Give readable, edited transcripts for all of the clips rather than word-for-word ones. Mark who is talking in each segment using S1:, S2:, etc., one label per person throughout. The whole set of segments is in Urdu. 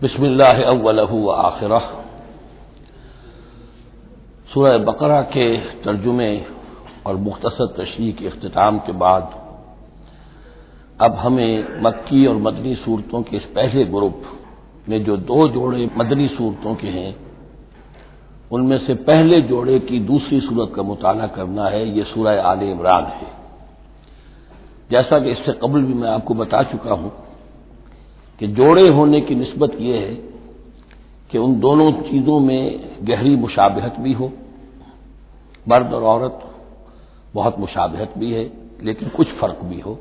S1: بسم اللہ اولہ و آخرہ۔ سورہ بقرہ کے ترجمے اور مختصر تشریح کے اختتام کے بعد اب ہمیں مکی اور مدنی صورتوں کے اس پہلے گروپ میں جو دو جوڑے مدنی صورتوں کے ہیں ان میں سے پہلے جوڑے کی دوسری صورت کا مطالعہ کرنا ہے۔ یہ سورہ آل عمران ہے۔ جیسا کہ اس سے قبل بھی میں آپ کو بتا چکا ہوں کہ جوڑے ہونے کی نسبت یہ ہے کہ ان دونوں چیزوں میں گہری مشابہت بھی ہو، مرد اور عورت بہت مشابہت بھی ہے لیکن کچھ فرق بھی ہو،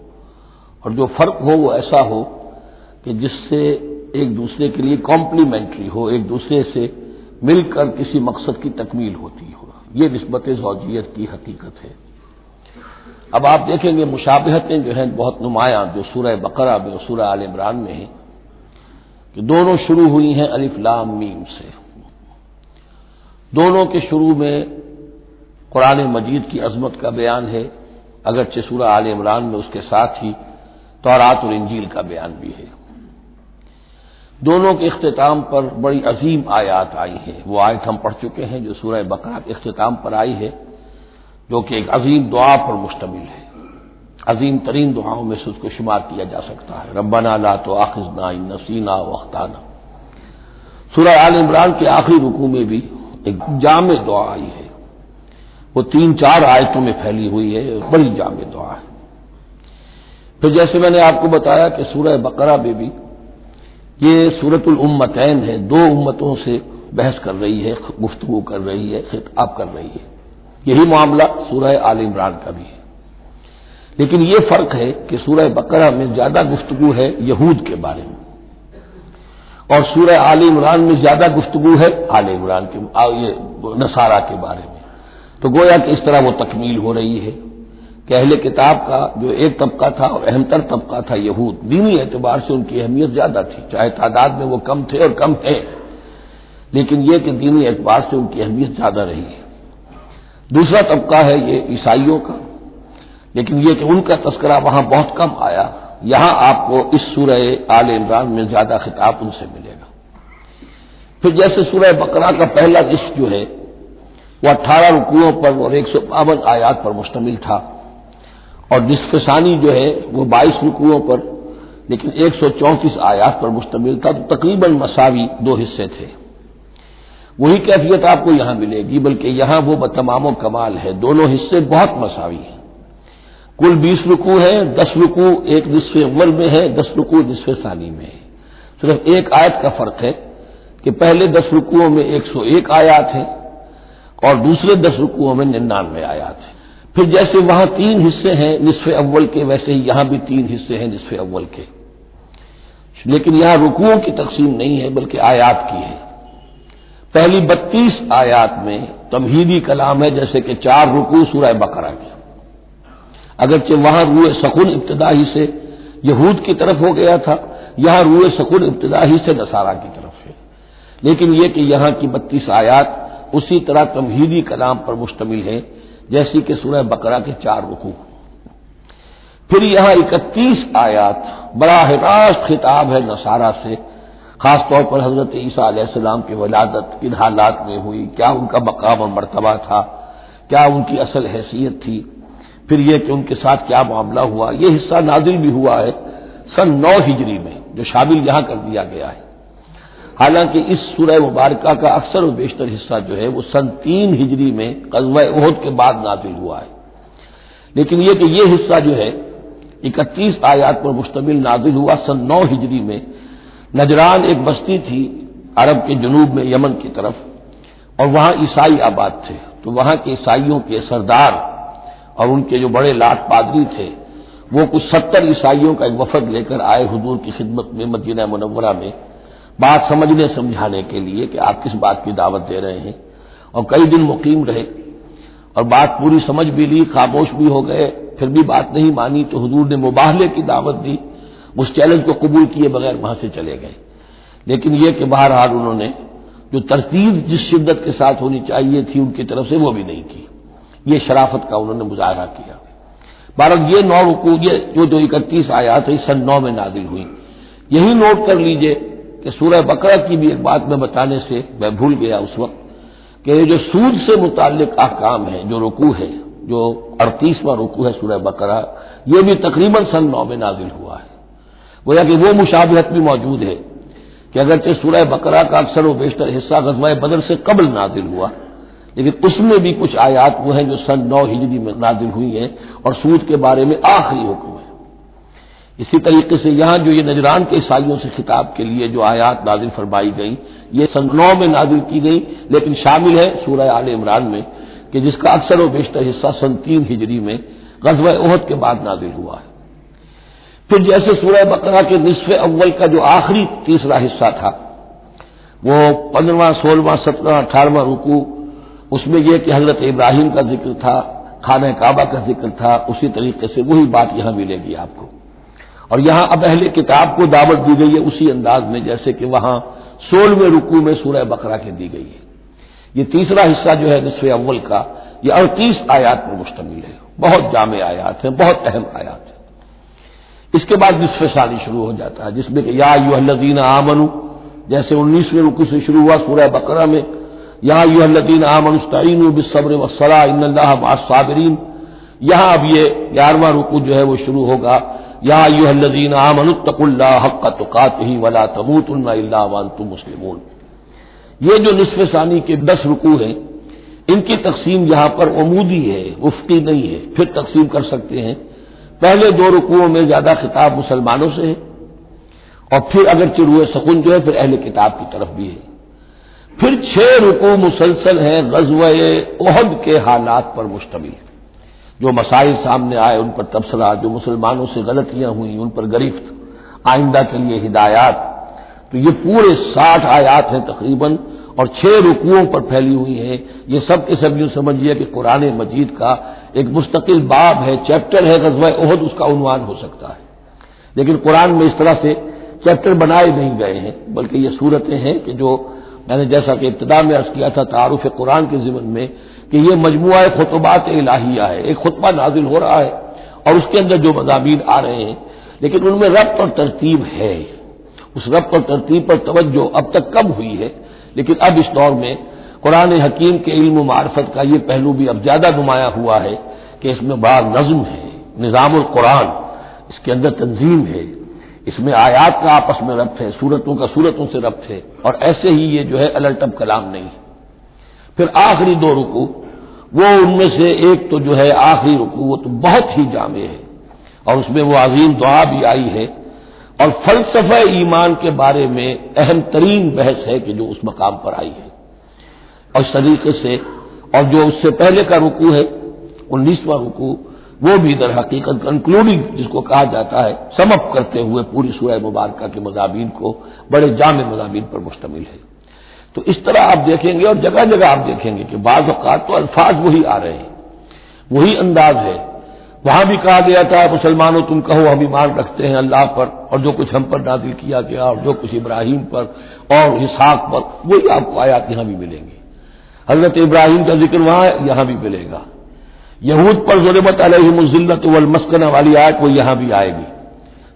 S1: اور جو فرق ہو وہ ایسا ہو کہ جس سے ایک دوسرے کے لیے کمپلیمنٹری ہو، ایک دوسرے سے مل کر کسی مقصد کی تکمیل ہوتی ہو۔ یہ نسبت زوجیت کی حقیقت ہے۔ اب آپ دیکھیں گے مشابہتیں جو ہیں بہت نمایاں جو سورہ بقرہ میں اور سورہ آل عمران میں ہیں کہ دونوں شروع ہوئی ہیں الف لام میم سے۔ دونوں کے شروع میں قرآن مجید کی عظمت کا بیان ہے، اگرچہ سورہ آل عمران میں اس کے ساتھ ہی تورات اور انجیل کا بیان بھی ہے۔ دونوں کے اختتام پر بڑی عظیم آیات آئی ہیں۔ وہ آیت ہم پڑھ چکے ہیں جو سورہ بقرہ کے اختتام پر آئی ہے، جو کہ ایک عظیم دعا پر مشتمل ہے۔ عظیم ترین دعاؤں میں سے اس کو شمار کیا جا سکتا ہے، ربنا لا تؤاخذنا ان نسینا واخطانا۔ سورہ آل عمران کے آخری رکوع میں بھی ایک جامع دعا آئی ہے، وہ 3-4 آیتوں میں پھیلی ہوئی ہے، بڑی جامع دعا ہے۔ پھر جیسے میں نے آپ کو بتایا کہ سورہ بقرہ میں بھی یہ سورۃ الامتین ہے، دو امتوں سے بحث کر رہی ہے، گفتگو کر رہی ہے، خطاب کر رہی ہے۔ یہی معاملہ سورہ آل عمران کا بھی ہے، لیکن یہ فرق ہے کہ سورہ بقرہ میں زیادہ گفتگو ہے یہود کے بارے میں، اور سورہ آل عمران میں زیادہ گفتگو ہے آل عمران کے نصارہ کے بارے میں۔ تو گویا کہ اس طرح وہ تکمیل ہو رہی ہے کہ اہل کتاب کا جو ایک طبقہ تھا اور اہم تر طبقہ تھا یہود، دینی اعتبار سے ان کی اہمیت زیادہ تھی، چاہے تعداد میں وہ کم تھے اور کم ہیں، لیکن یہ کہ دینی اعتبار سے ان کی اہمیت زیادہ رہی ہے۔ دوسرا طبقہ ہے یہ عیسائیوں کا، لیکن یہ کہ ان کا تذکرہ وہاں بہت کم آیا، یہاں آپ کو اس سورہ آل عمران میں زیادہ خطاب ان سے ملے گا۔ پھر جیسے سورہ بقرہ کا پہلا نصف جو ہے وہ 18 رکوعوں پر اور 152 آیات پر مشتمل تھا، اور نصف ثانی جو ہے وہ 22 رکوعوں پر لیکن 134 آیات پر مشتمل تھا، تو تقریباً مساوی دو حصے تھے۔ وہی کیفیت آپ کو یہاں ملے گی، بلکہ یہاں وہ بتمام و کمال ہے، دونوں حصے بہت مساوی ہیں۔ کل 20 رکوع ہے، 10 رکوع ایک نصف اول میں ہے، 10 رکوع نصف ثانی میں ہے۔ صرف ایک آیت کا فرق ہے کہ پہلے 10 رکوعوں میں 101 آیات ہیں اور دوسرے 10 رکوعوں میں 99 آیات ہیں۔ پھر جیسے وہاں 3 حصے ہیں نصف اول کے، ویسے ہی یہاں بھی 3 حصے ہیں نصف اول کے، لیکن یہاں رکوعوں کی تقسیم نہیں ہے بلکہ آیات کی ہے۔ پہلی 32 آیات میں تمہیدی کلام ہے، جیسے کہ 4 رکوع سورہ بقرہ کی، اگرچہ وہاں روح سکون ابتدا ہی سے یہود کی طرف ہو گیا تھا، یہاں روح سکون ابتدا ہی سے نصارہ کی طرف ہے، لیکن یہ کہ یہاں کی 32 آیات اسی طرح تمہیدی کلام پر مشتمل ہے جیسی کہ سورہ بقرہ کے 4 رکوع۔ پھر یہاں 31 آیات براہ راست خطاب ہے نصارہ سے، خاص طور پر حضرت عیسیٰ علیہ السلام کی ولادت کن حالات میں ہوئی، کیا ان کا مقام اور مرتبہ تھا، کیا ان کی اصل حیثیت تھی، پھر یہ کہ ان کے ساتھ کیا معاملہ ہوا۔ یہ حصہ نازل بھی ہوا ہے سن 9 ہجری میں، جو شامل یہاں کر دیا گیا ہے، حالانکہ اس سورہ مبارکہ کا اکثر و بیشتر حصہ جو ہے وہ سن 3 ہجری میں غزوہ احد کے بعد نازل ہوا ہے، لیکن یہ کہ یہ حصہ جو ہے 31 آیات پر مشتمل نازل ہوا سن 9 ہجری میں۔ نجران ایک بستی تھی عرب کے جنوب میں یمن کی طرف، اور وہاں عیسائی آباد تھے، تو وہاں کے عیسائیوں کے سردار اور ان کے جو بڑے لاٹ پادری تھے وہ کچھ 70 عیسائیوں کا ایک وفد لے کر آئے حضور کی خدمت میں مدینہ منورہ میں، بات سمجھنے سمجھانے کے لیے کہ آپ کس بات کی دعوت دے رہے ہیں، اور کئی دن مقیم رہے اور بات پوری سمجھ بھی لی، خاموش بھی ہو گئے، پھر بھی بات نہیں مانی تو حضور نے مباہلے کی دعوت دی، اس چیلنج کو قبول کیے بغیر وہاں سے چلے گئے۔ لیکن یہ کہ بہرحال انہوں نے جو ترتیب جس شدت کے ساتھ ہونی چاہیے تھی ان کی طرف سے وہ بھی نہیں کی، یہ شرافت کا انہوں نے مظاہرہ کیا۔ بہرحال یہ 9 رکوع، یہ جو 31 آیات ہیں سن 9 میں نازل ہوئی۔ یہی نوٹ کر لیجئے کہ سورہ بقرہ کی بھی ایک بات میں بتانے سے میں بھول گیا اس وقت کہ یہ جو سود سے متعلق احکام ہیں، جو رکوع ہے، جو 38واں رکوع ہے سورہ بقرہ، یہ بھی تقریباً سن 9 میں نازل ہوا ہے۔ گویا کہ وہ مشابہت بھی موجود ہے کہ اگرچہ سورہ بقرہ کا اکثر و بیشتر حصہ غزوہ بدر سے قبل نازل ہوا، لیکن اس میں بھی کچھ آیات وہ ہیں جو سن 9 ہجری میں نازل ہوئی ہیں اور سود کے بارے میں آخری حکم ہے۔ اسی طریقے سے یہاں جو یہ نجران کے عیسائیوں سے خطاب کے لیے جو آیات نازل فرمائی گئیں، یہ سن 9 میں نازل کی گئی، لیکن شامل ہے سورہ آل عمران میں کہ جس کا اکثر و بیشتر حصہ سن 3 ہجری میں غزوہ احد کے بعد نازل ہوا ہے۔ پھر جیسے سورہ بقرہ کے نصف اول کا جو آخری تیسرا حصہ تھا، وہ 15واں، 16واں، 17واں، 18واں رکوع، اس میں یہ کہ حضرت ابراہیم کا ذکر تھا، خانہ کعبہ کا ذکر تھا، اسی طریقے سے وہی بات یہاں ملے گی آپ کو۔ اور یہاں اب اہل کتاب کو دعوت دی گئی ہے اسی انداز میں جیسے کہ وہاں 16ویں رکوع میں سورہ بقرہ کے دی گئی ہے۔ یہ تیسرا حصہ جو ہے نصف اول کا، یہ 38 آیات پر مشتمل ہے، بہت جامع آیات ہیں، بہت اہم آیات ہیں۔ اس کے بعد نصف ثانی شروع ہو جاتا ہے جس میں کہ یا ایھا الذین آمنوا، جیسے 19ویں رکوع سے شروع ہوا سورہ بقرہ میں یا ایھا الذین آمنوا استعینوا بالصبر والصلاۃ ان اللہ مع الصابرین، یہاں اب یہ 11واں رکوع جو ہے وہ شروع ہوگا یا ایھا الذین آمنوا اتقوا اللہ حق تقاتہ ولا تموتن الا وانتم مسلمون۔ یہ جو نصف ثانی کے 10 رکوع ہیں، ان کی تقسیم یہاں پر عمودی ہے، افقی نہیں ہے۔ پھر تقسیم کر سکتے ہیں، پہلے 2 رکوعوں میں زیادہ خطاب مسلمانوں سے ہے، اور پھر اگرچہ روئے سخن جو ہے پھر اہل کتاب کی طرف بھی ہے۔ پھر 6 رکوع مسلسل ہیں غزوہ احد کے حالات پر مشتمل، جو مسائل سامنے آئے ان پر تبصرہ، جو مسلمانوں سے غلطیاں ہوئیں ان پر گرفت، آئندہ کے لیے ہدایات۔ تو یہ پورے 60 آیات ہیں تقریباً، اور 6 رکوعوں پر پھیلی ہوئی ہیں۔ یہ سب کے سب یوں سمجھیے کہ قرآن مجید کا ایک مستقل باب ہے، چیپٹر ہے غزوہ احد، اس کا عنوان ہو سکتا ہے، لیکن قرآن میں اس طرح سے چیپٹر بنائے نہیں گئے ہیں، بلکہ یہ صورتیں ہیں کہ جو میں نے جیسا کہ ابتدا میں عرض کیا تھا تعارف قرآن کے ضمن میں کہ یہ مجموعہ خطبات الہیہ ہے، ایک خطبہ نازل ہو رہا ہے اور اس کے اندر جو مضامین آ رہے ہیں، لیکن ان میں ربط اور ترتیب ہے۔ اس ربط اور ترتیب پر توجہ اب تک کم ہوئی ہے، لیکن اب اس دور میں قرآن حکیم کے علم و معرفت کا یہ پہلو بھی اب زیادہ نمایاں ہوا ہے کہ اس میں بڑا نظم ہے، نظام القرآن، اس کے اندر تنظیم ہے، اس میں آیات کا آپس میں ربط ہے، سورتوں کا سورتوں سے ربط ہے، اور ایسے ہی یہ جو ہے الٹب کلام نہیں ہے۔ پھر آخری 2 رکوع، وہ ان میں سے ایک تو جو ہے آخری رکوع وہ تو بہت ہی جامع ہے، اور اس میں وہ عظیم دعا بھی آئی ہے، اور فلسفہ ایمان کے بارے میں اہم ترین بحث ہے کہ جو اس مقام پر آئی ہے۔ اور اس طریقے سے اور جو اس سے پہلے کا رکوع ہے 19واں رکوع، وہ بھی در حقیقت کنکلوڈنگ جس کو کہا جاتا ہے، سم اپ کرتے ہوئے پوری سورہ مبارکہ کے مضامین کو، بڑے جامع مضامین پر مشتمل ہے۔ تو اس طرح آپ دیکھیں گے، اور جگہ جگہ آپ دیکھیں گے کہ بعض اوقات تو الفاظ وہی آ رہے ہیں، وہی انداز ہے۔ وہاں بھی کہا گیا تھا مسلمانوں تم کہو ہم ایمان رکھتے ہیں اللہ پر اور جو کچھ ہم پر نازل کیا گیا، اور جو کچھ ابراہیم پر اور اسحاق پر، وہی آپ کو آیات یہاں بھی ملیں گی۔ حضرت ابراہیم کا ذکر وہاں ہے، یہاں بھی ملے گا۔ یہود پر ضربت علیہم الذلۃ والمسکنہ والی آیت وہ یہاں بھی آئے گی۔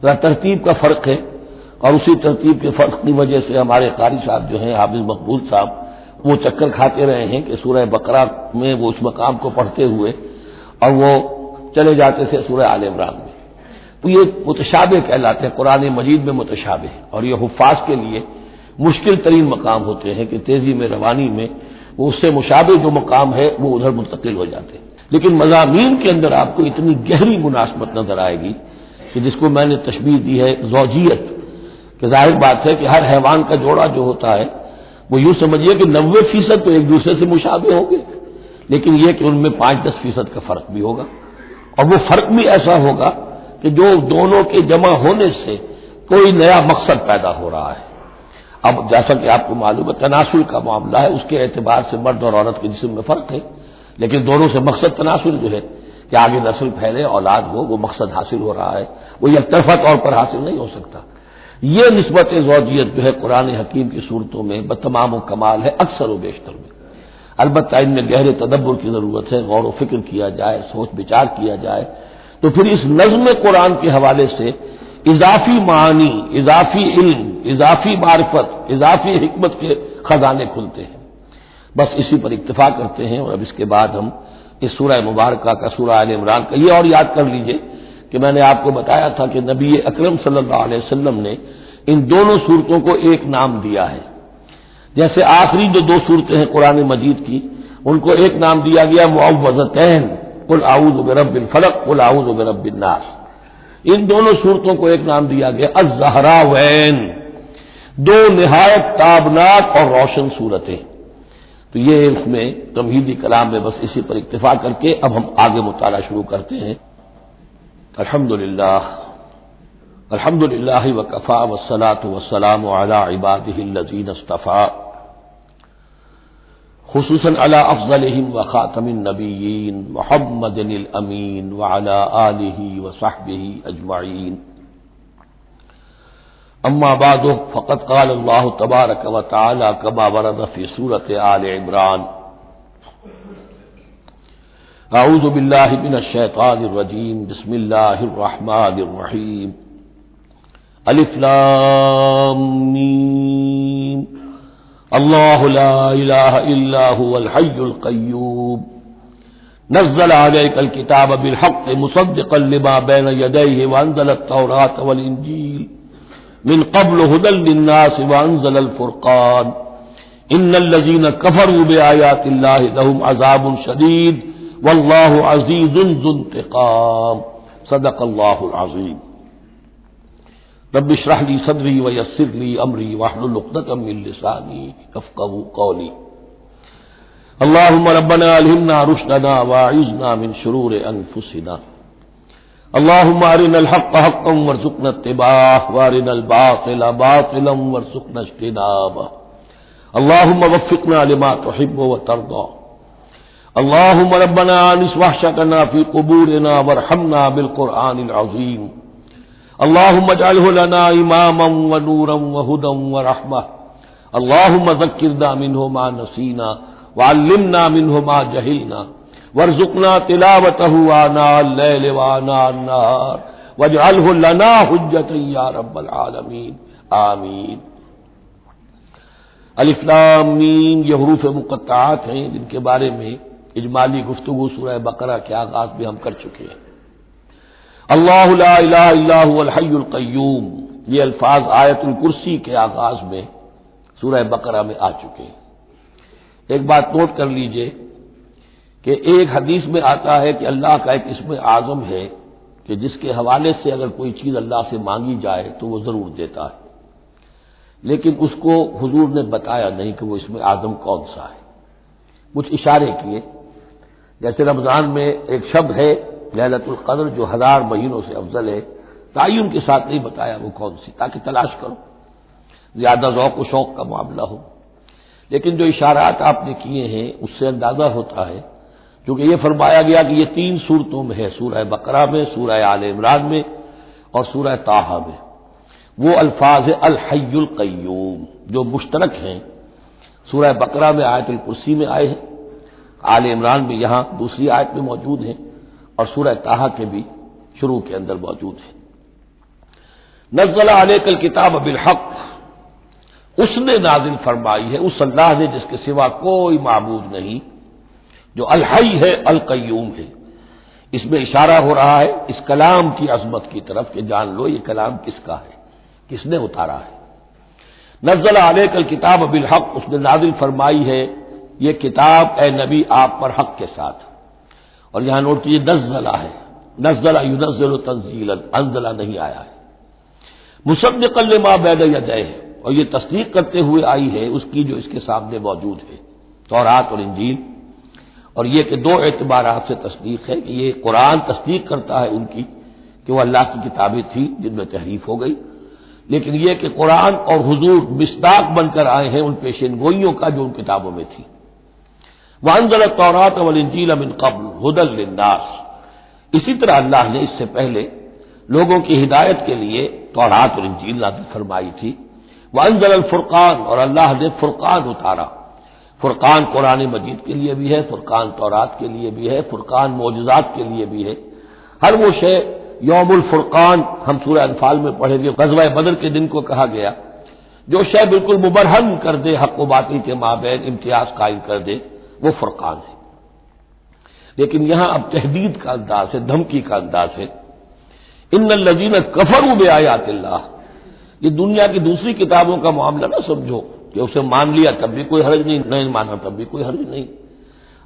S1: ذرا ترتیب کا فرق ہے، اور اسی ترتیب کے فرق کی وجہ سے ہمارے قاری صاحب جو ہیں حافظ مقبول صاحب، وہ چکر کھاتے رہے ہیں کہ سورہ بقرہ میں وہ اس مقام کو پڑھتے ہوئے اور وہ چلے جاتے تھے سورہ آل عمران میں۔ تو یہ متشابہ کہلاتے ہیں، قرآن مجید میں متشابہ، اور یہ حفاظ کے لیے مشکل ترین مقام ہوتے ہیں کہ تیزی میں روانی میں وہ اس سے مشابہ جو مقام ہے وہ ادھر منتقل ہو جاتے ہیں۔ لیکن مضامین کے اندر آپ کو اتنی گہری مناسبت نظر آئے گی کہ جس کو میں نے تشبیہ دی ہے زوجیت، کہ ظاہر بات ہے کہ ہر حیوان کا جوڑا جو ہوتا ہے وہ یوں سمجھیے کہ 90% تو ایک دوسرے سے مشابہ ہوں گے، لیکن یہ کہ ان میں 5-10% کا فرق بھی ہوگا، اور وہ فرق بھی ایسا ہوگا کہ جو دونوں کے جمع ہونے سے کوئی نیا مقصد پیدا ہو رہا ہے۔ اب جیسا کہ آپ کو معلوم ہے تناسل کا معاملہ ہے، اس کے اعتبار سے مرد اور عورت کے جسم میں فرق ہے، لیکن دونوں سے مقصد تناسل جو ہے کہ آگے نسل پھیلے، اولاد ہو، وہ مقصد حاصل ہو رہا ہے، وہ یک طرفہ طور پر حاصل نہیں ہو سکتا۔ یہ نسبت زوجیت جو ہے قرآن حکیم کی صورتوں میں بتمام و کمال ہے اکثر و بیشتر میں۔ البتہ ان میں گہرے تدبر کی ضرورت ہے، غور و فکر کیا جائے، سوچ بچار کیا جائے، تو پھر اس نظم قرآن کے حوالے سے اضافی معانی، اضافی علم اضافی معرفت، اضافی حکمت کے خزانے کھلتے ہیں۔ بس اسی پر اکتفا کرتے ہیں، اور اب اس کے بعد ہم اس سورہ مبارکہ کا سورہ آل عمران کا یہ اور یاد کر لیجئے کہ میں نے آپ کو بتایا تھا کہ نبی اکرم صلی اللہ علیہ وسلم نے ان دونوں صورتوں کو ایک نام دیا ہے۔ جیسے آخری جو دو صورتیں ہیں قرآن مجید کی، ان کو ایک نام دیا گیا معوذتین، قل اعوذ برب الفلق، قل اعوذ برب الناس۔ ان دونوں صورتوں کو ایک نام دیا گیا الزہراوین، دو نہایت تابناک اور روشن صورتیں۔ تو یہ اس میں تمہیدی کلام میں بس اسی پر اکتفا کر کے اب ہم آگے مطالعہ شروع کرتے ہیں۔ الحمدللہ وکفی والصلاۃ والسلام علی عبادہ الذین اصطفی، خصوصاً علی افضلہم وخاتم النبیین محمد الامین وعلی آلہ وصحبہ اجمعین۔ اما بعد فقد قال اللہ تبارک وتعالی کما ورد فی سورۃ آل عمران، اعوذ باللہ من الشیطان الرجیم، بسم اللہ الرحمن الرحیم، الف لام میم، اللہ لا الہ الا هو الحی القیوم، نزل علیک الکتاب بالحق مصدقا لما بین یدیہ وانزل التوراۃ والانجیل من قبل هدى للناس وانزل الفرقان، ان الذين كفروا بآيات الله لهم عذاب شديد والله عزيز ذو انتقام، صدق الله العظيم۔ رب اشرح لي صدري ويسر لي امري واحلل عقدة من لساني يفقهوا قولي۔ اللهم ربنا الهمنا رشدنا واعذنا من شرور انفسنا، اللهم ارنا الحق حقا وارزقنا اتباعه وارنا الباطل باطلا وارزقنا اجتنابه، اللهم وفقنا لما تحب وترضى، اللهم ربنا آنس وحشتنا في قبورنا وارحمنا بالقرآن العظيم، اللهم اجعله لنا إماما ونورا وهدى ورحمة، اللهم ذكرنا منه ما نسينا وعلمنا منه ما جهلنا، وارزقنا تلاوته آناء الليل وآناء النهار واجعله لنا حجة يا رب العالمين، آمین۔ الف لام میم یہ حروف مقطعات ہیں جن کے بارے میں اجمالی گفتگو سورہ بقرہ کے آغاز میں ہم کر چکے ہیں۔ اللہ لا الہ الا هو الحی القیوم، یہ الفاظ آیت الکرسی کے آغاز میں سورہ بقرہ میں آ چکے ہیں۔ ایک بات نوٹ کر لیجئے کہ ایک حدیث میں آتا ہے کہ اللہ کا ایک اسم اعظم ہے کہ جس کے حوالے سے اگر کوئی چیز اللہ سے مانگی جائے تو وہ ضرور دیتا ہے، لیکن اس کو حضور نے بتایا نہیں کہ وہ اسم اعظم کون سا ہے، کچھ اشارے کیے۔ جیسے رمضان میں ایک شب ہے لیلۃ القدر جو 1000 مہینوں سے افضل ہے، تعین کے ساتھ نہیں بتایا وہ کون سی، تاکہ تلاش کرو، زیادہ ذوق و شوق کا معاملہ ہو۔ لیکن جو اشارات آپ نے کیے ہیں اس سے اندازہ ہوتا ہے، کیونکہ یہ فرمایا گیا کہ یہ 3 صورتوں میں ہے، سورہ بقرہ میں، سورہ آل عمران میں اور سورہ طٰہٰ میں، وہ الفاظ الحی القیوم جو مشترک ہیں، سورہ بقرہ میں آیت الکرسی میں آئے ہیں، آل عمران میں یہاں دوسری آیت میں موجود ہیں، اور سورہ طٰہٰ کے بھی شروع کے اندر موجود ہیں۔ نزل علیک الکتاب بالحق، اس نے نازل فرمائی ہے، اس اللہ نے جس کے سوا کوئی معبود نہیں، جو الحی ہے القیوم ہے۔ اس میں اشارہ ہو رہا ہے اس کلام کی عظمت کی طرف کہ جان لو یہ کلام کس کا ہے، کس نے اتارا ہے۔ نزل علیک الکتاب بالحق، اس نے نازل فرمائی ہے یہ کتاب اے نبی آپ پر حق کے ساتھ، اور یہاں نوٹ کیجیے نزلہ ہے، نزل ینزل تنزیلا، انزلہ نہیں آیا ہے، مصدقا لما بین یدیہ، اور یہ تصدیق کرتے ہوئے آئی ہے اس کی جو اس کے سامنے موجود ہے، تورات اور انجیل۔ اور یہ کہ 2 اعتبارات سے تصدیق ہے کہ یہ قرآن تصدیق کرتا ہے ان کی کہ وہ اللہ کی کتابیں تھیں جن میں تحریف ہو گئی، لیکن یہ کہ قرآن اور حضور مصداق بن کر آئے ہیں ان پیشین گوئیوں کا جو ان کتابوں میں تھی۔ وانزل التوراۃ والانجیل من قبل ھدی للناس، اسی طرح اللہ نے اس سے پہلے لوگوں کی ہدایت کے لیے تورات اور انجیل نازل فرمائی تھی۔ وانزل الفرقان، اور اللہ نے فرقان اتارا، فرقان قرآن مجید کے لیے بھی ہے، فرقان تورات کے لیے بھی ہے، فرقان معجزات کے لیے بھی ہے۔ ہر وہ شے یوم الفرقان ہم سورہ انفال میں پڑھیں گے، غزوہ بدر کے دن کو کہا گیا جو شے بالکل مبرہن کر دے حق و باطل کے مابین امتیاز قائم کر دے، وہ فرقان ہے۔ لیکن یہاں اب تحدید کا انداز ہے، دھمکی کا انداز ہے۔ ان الذین کفروا بآیات اللہ، یہ دنیا کی دوسری کتابوں کا معاملہ نہ سمجھو کہ اسے مان لیا تب بھی کوئی حرج نہیں، نہیں مانا تب بھی کوئی حرج نہیں،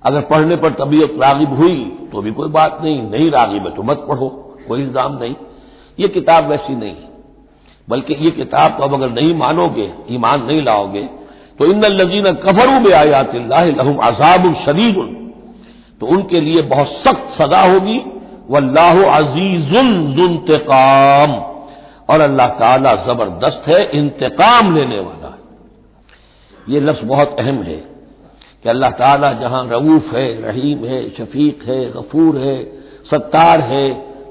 S1: اگر پڑھنے پر طبیعت راغب ہوئی تو بھی کوئی بات نہیں، نہیں راغب ہے تو مت پڑھو، کوئی الزام نہیں۔ یہ کتاب ویسی نہیں، بلکہ یہ کتاب کو اب اگر نہیں مانو گے، ایمان نہیں لاؤ گے، تو ان الذین کفروا بآیات اللہ لہم عذاب شدید، تو ان کے لیے بہت سخت سزا ہوگی، واللہ عزیز ذو انتقام، اور اللہ تعالی زبردست ہے، انتقام لینے والا ہے۔ یہ لفظ بہت اہم ہے کہ اللہ تعالی جہاں رؤوف ہے، رحیم ہے، شفیق ہے، غفور ہے، ستار ہے،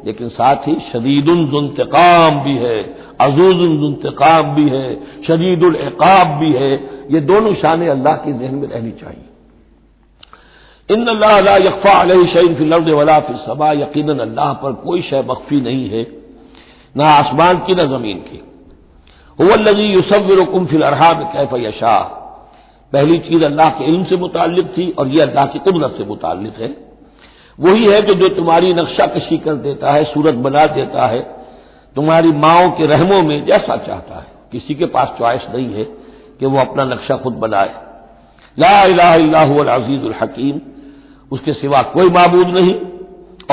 S1: لیکن ساتھ ہی شدید ذو انتقام بھی ہے، عزوز ذو انتقام بھی ہے، شدید العقاب بھی ہے۔ یہ دونوں شانیں اللہ کے ذہن میں رہنی چاہیے۔ ان اللہ لا یخفی علیہ شیء فی الارض ولا فی السماء، یقیناً اللہ پر کوئی شے مخفی نہیں ہے، نہ آسمان کی نہ زمین کی۔ هو الذی یصورکم فی الارحام کیف یشاء، پہلی چیز اللہ کے علم سے متعلق تھی، اور یہ اللہ کی قدرت سے متعلق ہے۔ وہی ہے کہ جو تمہاری نقشہ کشی کر دیتا ہے، صورت بنا دیتا ہے تمہاری ماؤں کے رحموں میں جیسا چاہتا ہے، کسی کے پاس چوائس نہیں ہے کہ وہ اپنا نقشہ خود بنائے۔ لا الہ الا هو العزیز الحکیم، اس کے سوا کوئی معبود نہیں،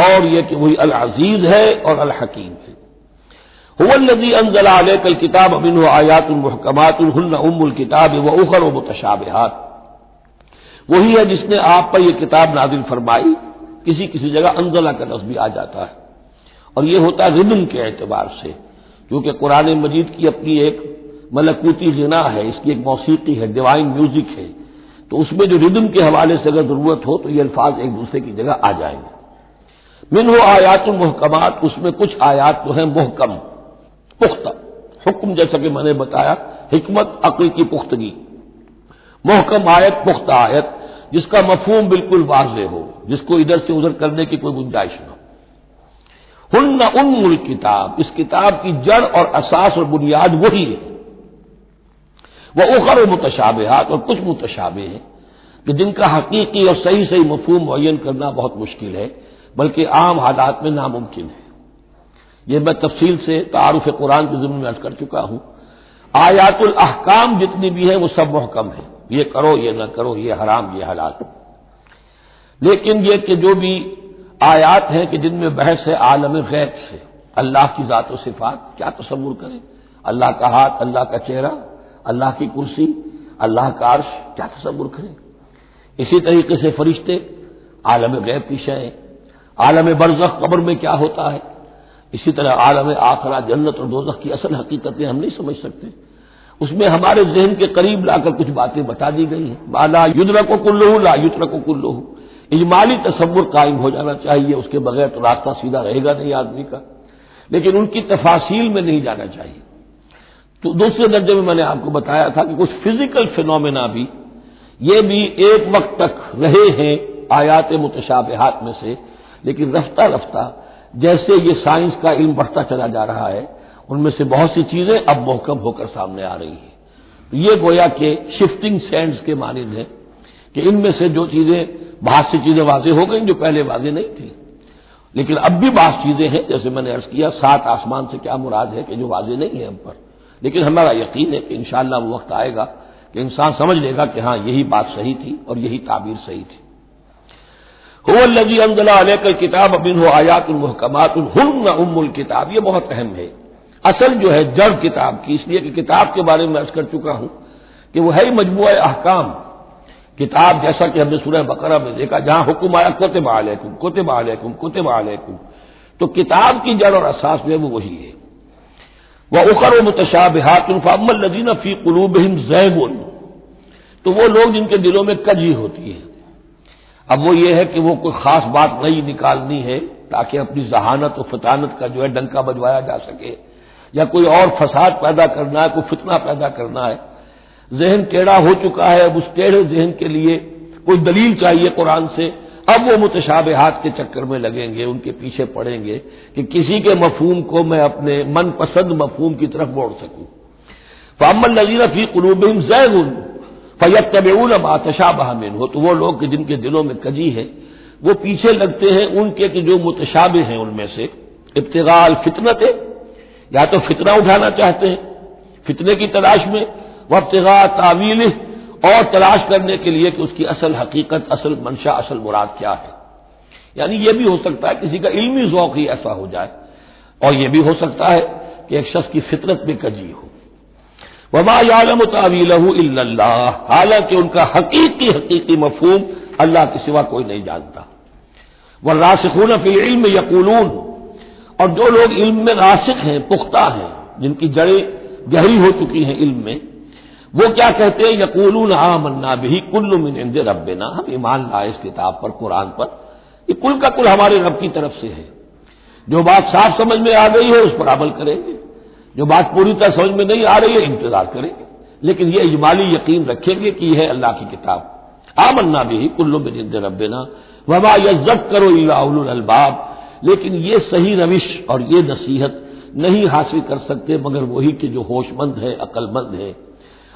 S1: اور یہ کہ وہی العزیز ہے اور الحکیم ہے۔ هو الذی انزل علیک الکتاب منہ آیات محکمات ہن ام الکتاب واخر متشابہات، وہی ہے جس نے آپ پر یہ کتاب نازل فرمائی، کسی کسی جگہ انزلہ کا لفظ بھی آ جاتا ہے، اور یہ ہوتا ہے ردم کے اعتبار سے، کیونکہ قرآن مجید کی اپنی ایک ملکوتی غنا ہے، اس کی ایک موسیقی ہے، ڈیوائن میوزک ہے، تو اس میں جو ردم کے حوالے سے اگر ضرورت ہو تو یہ الفاظ ایک دوسرے کی جگہ آ جائیں گے۔ منہ آیات محکمات، اس میں کچھ آیات تو ہیں محکم، پختہ، حکم جیسا کہ میں نے بتایا، حکمت عقل کی پختگی، محکم آیت، پختہ آیت، جس کا مفہوم بالکل واضح ہو، جس کو ادھر سے ادھر کرنے کی کوئی گنجائش نہ ہو۔ ہن ام الکتاب، اس کتاب کی جڑ اور اساس اور بنیاد وہی ہے۔ وہ اخر متشابہات، اور کچھ متشابہ ہیں کہ جن کا حقیقی اور صحیح صحیح مفہوم معین کرنا بہت مشکل ہے، بلکہ عام حالات میں ناممکن ہے۔ یہ میں تفصیل سے تعارف قرآن کے ضمن میں عرض کر چکا ہوں۔ آیات الاحکام جتنی بھی ہیں وہ سب محکم ہیں، یہ کرو یہ نہ کرو، یہ حرام یہ حلال۔ لیکن یہ کہ جو بھی آیات ہیں کہ جن میں بحث ہے عالم غیب سے، اللہ کی ذات و صفات، کیا تصور کریں، اللہ کا ہاتھ، اللہ کا چہرہ، اللہ کی کرسی، اللہ کا عرش، کیا تصور کریں۔ اسی طریقے سے فرشتے، عالم غیب کی شے، عالم برزخ قبر میں کیا ہوتا ہے، اسی طرح عالم آخرہ جنت اور دوزخ کی اصل حقیقتیں ہم نہیں سمجھ سکتے، اس میں ہمارے ذہن کے قریب لا کر کچھ باتیں بتا دی گئی ہیں۔ ما لا یدرک کلہ لا یترک کلہ، اجمالی تصور قائم ہو جانا چاہیے، اس کے بغیر تو راستہ سیدھا رہے گا نہیں آدمی کا، لیکن ان کی تفاصیل میں نہیں جانا چاہیے۔ تو دوسرے درجے میں نے آپ کو بتایا تھا کہ کچھ فزیکل فینومینا بھی، یہ بھی ایک وقت تک رہے ہیں آیات متشابہات میں سے، لیکن رفتہ رفتہ جیسے یہ سائنس کا علم بڑھتا چلا جا رہا ہے، ان میں سے بہت سی چیزیں اب محکم ہو کر سامنے آ رہی ہیں۔ تو یہ گویا کہ شفٹنگ سینڈز کے مانند ہے کہ ان میں سے جو چیزیں، بہت سی چیزیں واضح ہو گئیں جو پہلے واضح نہیں تھیں، لیکن اب بھی بعض چیزیں ہیں، جیسے میں نے عرض کیا، 7 آسمان سے کیا مراد ہے کہ جو واضح نہیں ہے ہم پر، لیکن ہمارا یقین ہے کہ انشاءاللہ وہ وقت آئے گا کہ انسان سمجھ لے گا کہ ہاں یہی بات صحیح تھی اور یہی تعبیر صحیح تھی۔ هو الذی انزل علیک الکتاب منہ آیات محکمات ہن ام الکتاب، یہ بہت اہم ہے، اصل جو ہے جڑ کتاب کی، اس لیے کہ کتاب کے بارے میں عرض کر چکا ہوں کہ وہ ہے مجموعہ احکام۔ کتاب جیسا کہ ہم نے سورہ بقرہ میں دیکھا، جہاں حکم آیا کتب علیکم کتب علیکم کتب علیکم، تو کتاب کی جڑ اور اساس جو ہے وہ وہی ہے۔ وَأُخَرُ مُتَشَابِهَاتٌ فَأَمَّا الَّذِينَ فِي قُلُوبِهِمْ زَيْغٌ، تو وہ لوگ جن کے دلوں میں کجی ہوتی ہے، اب وہ یہ ہے کہ وہ کوئی خاص بات نہیں نکالنی ہے تاکہ اپنی ذہانت و فطانت کا جو ہے ڈنکا بجوایا جا سکے، یا کوئی اور فساد پیدا کرنا ہے، کوئی فتنہ پیدا کرنا ہے، ذہن ٹیڑھا ہو چکا ہے، اب اس ٹیڑھے ذہن کے لیے کوئی دلیل چاہیے قرآن سے، اب وہ متشابہات کے چکر میں لگیں گے، ان کے پیچھے پڑیں گے کہ کسی کے مفہوم کو میں اپنے من پسند مفہوم کی طرف موڑ سکوں۔ فاما الذین فی قلوبہم زیغ فیتبعون ما تشابہ منہ، تو وہ لوگ کہ جن کے دلوں میں کجی ہے وہ پیچھے لگتے ہیں ان کے کہ جو متشابہ ہیں ان میں سے، ابتغاء الفتنۃ، یا تو فتنہ اٹھانا چاہتے ہیں فتنے کی تلاش میں، وابتغاء تاویلہ، اور تلاش کرنے کے لیے کہ اس کی اصل حقیقت، اصل منشا، اصل مراد کیا ہے۔ یعنی یہ بھی ہو سکتا ہے کسی کا علمی ذوق ہی ایسا ہو جائے، اور یہ بھی ہو سکتا ہے کہ ایک شخص کی فطرت میں کجی ہو۔ وما یعلم تاویلہ الا اللہ، حالانکہ ان کا حقیقی مفہوم اللہ کے سوا کوئی نہیں جانتا۔ والراسخون فی العلم یقولون، اور جو لوگ علم میں راسخ ہیں، پختہ ہیں، جن کی جڑیں گہری ہو چکی ہیں علم میں، وہ کیا کہتے ہیں؟ یقولون آمنا بہ کل من عند ربنا، ہم ایمان لائے اس کتاب پر، قرآن پر، یہ کل کا کل ہمارے رب کی طرف سے ہے۔ جو بات صاف سمجھ میں آ گئی ہے اس پر عمل کریں گے، جو بات پوری طرح سمجھ میں نہیں آ رہی ہے انتظار کریں گے، لیکن یہ اجمالی یقین رکھیں گے کہ یہ ہے اللہ کی کتاب۔ آمنا بہ کل من عند ربنا وما یذکر الا اولو الالباب، لیکن یہ صحیح روش اور یہ نصیحت نہیں حاصل کر سکتے مگر وہی کہ جو ہوش مند ہے، عقل مند ہے۔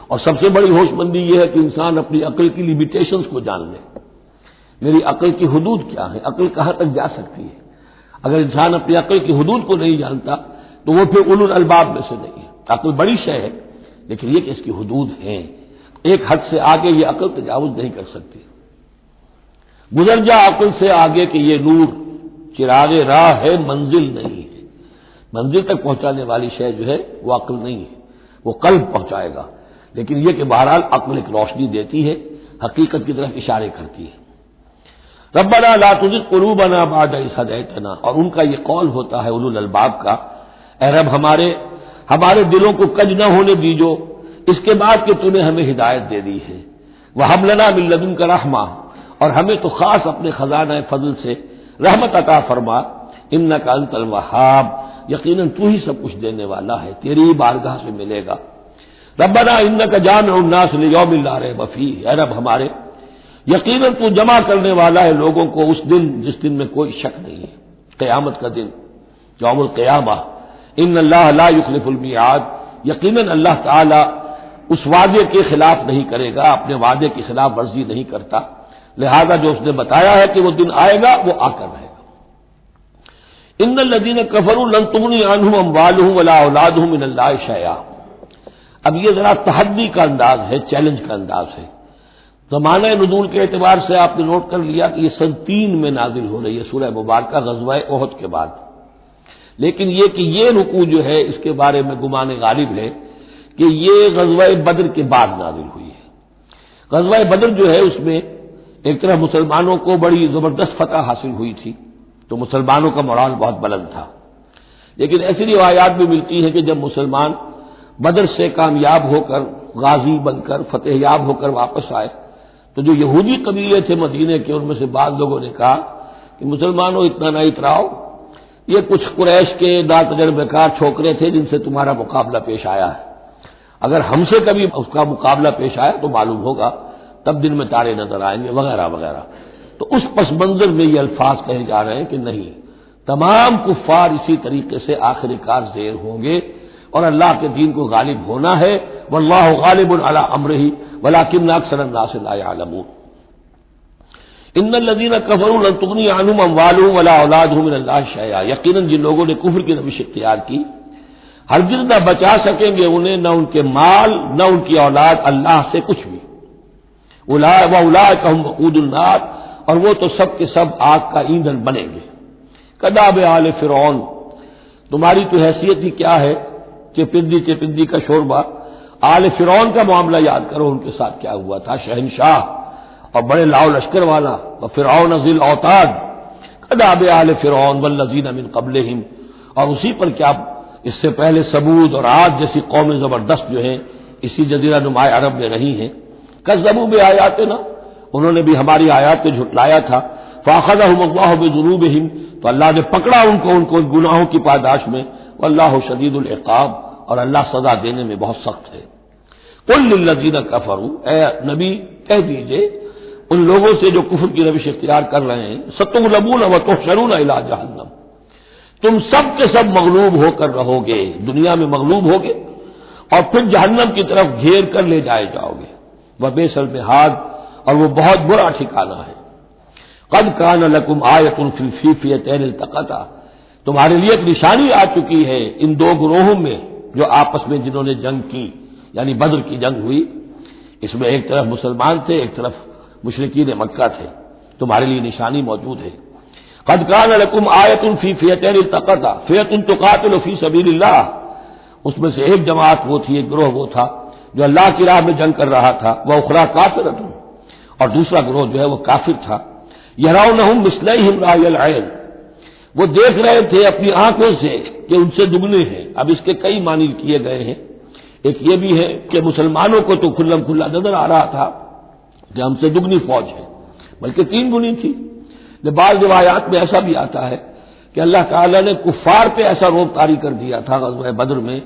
S1: اور سب سے بڑی ہوش مندی یہ ہے کہ انسان اپنی عقل کی لیمیٹیشنز کو جان لے، میری عقل کی حدود کیا ہے، عقل کہاں تک جا سکتی ہے۔ اگر انسان اپنی عقل کی حدود کو نہیں جانتا تو وہ پھر اولو الالباب میں سے نہیں ہے۔ عقل بڑی شے ہے لیکن یہ کہ اس کی حدود ہیں، ایک حد سے آگے یہ عقل تجاوز نہیں کر سکتی۔ گزر جا عقل سے آگے کہ یہ نور چراغ راہ ہے، منزل نہیں ہے۔ منزل تک پہنچانے والی شے جو ہے وہ عقل نہیں ہے، وہ قلب پہنچائے گا، لیکن یہ کہ بہرحال عقل ایک روشنی دیتی ہے، حقیقت کی طرف اشارے کرتی ہے۔ ربنا لا تزغ قلوبنا بعد إذ هديتنا، اور ان کا یہ قول ہوتا ہے اولو الالباب کا، اے رب ہمارے دلوں کو کج نہ ہونے دیجو اس کے بعد کہ تو نے ہمیں ہدایت دے دی ہے۔ وہب لنا من لدنک رحمہ، اور ہمیں تو خاص اپنے خزانہ فضل سے رحمت عطا فرما، انک انت الوہاب، یقیناً تو ہی سب کچھ دینے والا ہے، تیری بارگاہ سے ملے گا۔ ربنا انک جامع الناس لیوم لا ریب فیہ، اے رب ہمارے یقیناً تو جمع کرنے والا ہے لوگوں کو اس دن جس دن میں کوئی شک نہیں ہے، قیامت کا دن، یوم القیامہ۔ ان اللہ لا یخلف المیعاد، یقیناً اللہ تعالی اس وعدے کے خلاف نہیں کرے گا، اپنے وعدے کی خلاف ورزی نہیں کرتا، لہذا جو اس نے بتایا ہے کہ وہ دن آئے گا وہ آ کر رہے گا۔ ان الذین کفروا لن تغنی عنہم اموالہم ولا اولادہم من اللہ شیئا، اب یہ ذرا تحدی کا انداز ہے، چیلنج کا انداز ہے۔ زمانہ نزول کے اعتبار سے آپ نے نوٹ کر لیا کہ یہ سن 3 میں نازل ہو رہی ہے سورہ مبارکہ غزوہ احد کے بعد، لیکن یہ کہ یہ رکوع جو ہے اس کے بارے میں گمان غالب ہے کہ یہ غزوہ بدر کے بعد نازل ہوئی ہے۔ غزوہ بدر جو ہے اس میں ایک طرح مسلمانوں کو بڑی زبردست فتح حاصل ہوئی تھی، تو مسلمانوں کا مورال بہت بلند تھا، لیکن ایسی روایات بھی ملتی ہیں کہ جب مسلمان بدر سے کامیاب ہو کر، غازی بن کر، فتح یاب ہو کر واپس آئے تو جو یہودی قبیلے تھے مدینے کے، ان میں سے بعض لوگوں نے کہا کہ مسلمانوں اتنا نہ اتراؤ، یہ کچھ قریش کے ناتجربہ کار چھوکرے تھے جن سے تمہارا مقابلہ پیش آیا ہے، اگر ہم سے کبھی اس کا مقابلہ پیش آیا تو معلوم ہوگا، تب دن میں تارے نظر آئیں گے وغیرہ وغیرہ۔ تو اس پس منظر میں یہ الفاظ کہے جا رہے ہیں کہ نہیں، تمام کفار اسی طریقے سے آخر کار زیر ہوں گے اور اللہ کے دین کو غالب ہونا ہے، واللہ غالب علی امرہ ولکن اکثر الناس لا یعلمون۔ ان الذین کفروا لن تغنی عنہم اموالہم ولا اولادہم من اللہ شیئا، یقیناً جن لوگوں نے کفر کی روش اختیار کی ہرگز نہ بچا سکیں گے انہیں، نہ ان کے مال نہ ان کی اولاد اللہ سے کچھ بھی۔ اولئک هم وقود النار، اور وہ تو سب کے سب آگ کا ایندھن بنیں گے۔ کداب آل فرعون، تمہاری تو حیثیت ہی کیا ہے، چپندی کا شوربہ۔ آل فرعون کا معاملہ یاد کرو، ان کے ساتھ کیا ہوا تھا، شہنشاہ اور بڑے لاؤ لشکر والا، وفرعون ذی الاوتاد، کداب آل فرعون والذین من قبلہم، اور اسی پر کیا اس سے پہلے ثمود اور عاد جیسی قومیں زبردست جو ہیں اسی جزیرہ نما عرب میں رہی ہیں، کذبوا بآیاتنا، انہوں نے بھی ہماری آیات کو جھٹلایا تھا، فاخذہم اللہ بذنوبہم، تو اللہ نے پکڑا ان کو گناہوں کی پاداش میں، واللہ شدید العقاب، اور اللہ سزا دینے میں بہت سخت ہے۔ قل للذین کفروا، اے نبی کہہ دیجئے ان لوگوں سے جو کفر کی روش اختیار کر رہے ہیں، ستغلبون وتحشرون الی جہنم، تم سب کے سب مغلوب ہو کر رہو گے، دنیا میں مغلوب ہوگے اور پھر جہنم کی طرف گھیر کر لے جائے جاؤ گے. وبئس المہاد، اور وہ بہت برا ٹھکانہ ہے. قد کان لکم آیۃ فی الفیفیتین التقطا، تمہارے لیے ایک نشانی آ چکی ہے ان دو گروہوں میں جو آپس میں جنہوں نے جنگ کی، یعنی بدر کی جنگ ہوئی. اس میں ایک طرف مسلمان تھے، ایک طرف مشرکین مکہ تھے. تمہارے لیے نشانی موجود ہے. قد کان لکم آیۃ فی فیتین التقطا فیۃ تقاتل فی سبیل اللہ، اس میں سے ایک جماعت وہ تھی، ایک گروہ وہ تھا جو اللہ کی راہ میں جنگ کر رہا تھا. وہ اخری کافرۃ، اور دوسرا گروہ جو ہے وہ کافر تھا. یرونہم مثلیہم رأی العین، وہ دیکھ رہے تھے اپنی آنکھوں سے کہ ان سے دگنے ہیں. اب اس کے کئی معنی کیے گئے ہیں. ایک یہ بھی ہے کہ مسلمانوں کو تو کھلم کھلا نظر آ رہا تھا کہ ہم سے دگنی فوج ہے، بلکہ 3 گنی تھی. بعض روایات میں ایسا بھی آتا ہے کہ اللہ تعالیٰ نے کفار پہ ایسا روب طاری کر دیا تھا غزوہ بدر میں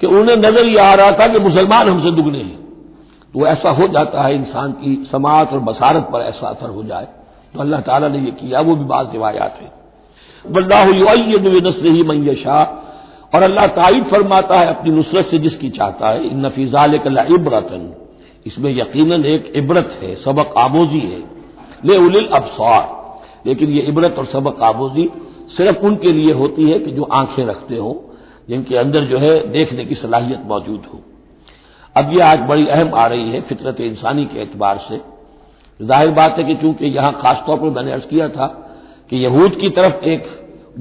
S1: کہ انہیں نظر یہ آ رہا تھا کہ مسلمان ہم سے دگنے ہیں. تو ایسا ہو جاتا ہے، انسان کی سماعت اور بصارت پر ایسا اثر ہو جائے. تو اللہ تعالیٰ نے یہ کیا، وہ بھی بعض روایات ہیں. واللہ یؤید بنصرہ من یشاء، اور اللہ تائید فرماتا ہے اپنی نصرت سے جس کی چاہتا ہے. ان فی ذلک لعبرۃ، اس میں یقیناً ایک عبرت ہے، سبق آموزی ہے. لأولی الابصار، لیکن یہ عبرت اور سبق آموزی صرف ان کے لیے ہوتی ہے کہ جو آنکھیں رکھتے ہوں، جن کے اندر جو ہے دیکھنے کی صلاحیت موجود ہو. اب یہ آج بڑی اہم آ رہی ہے فطرت انسانی کے اعتبار سے. ظاہر بات ہے کہ چونکہ یہاں خاص طور پر میں نے عرض کیا تھا کہ یہود کی طرف ایک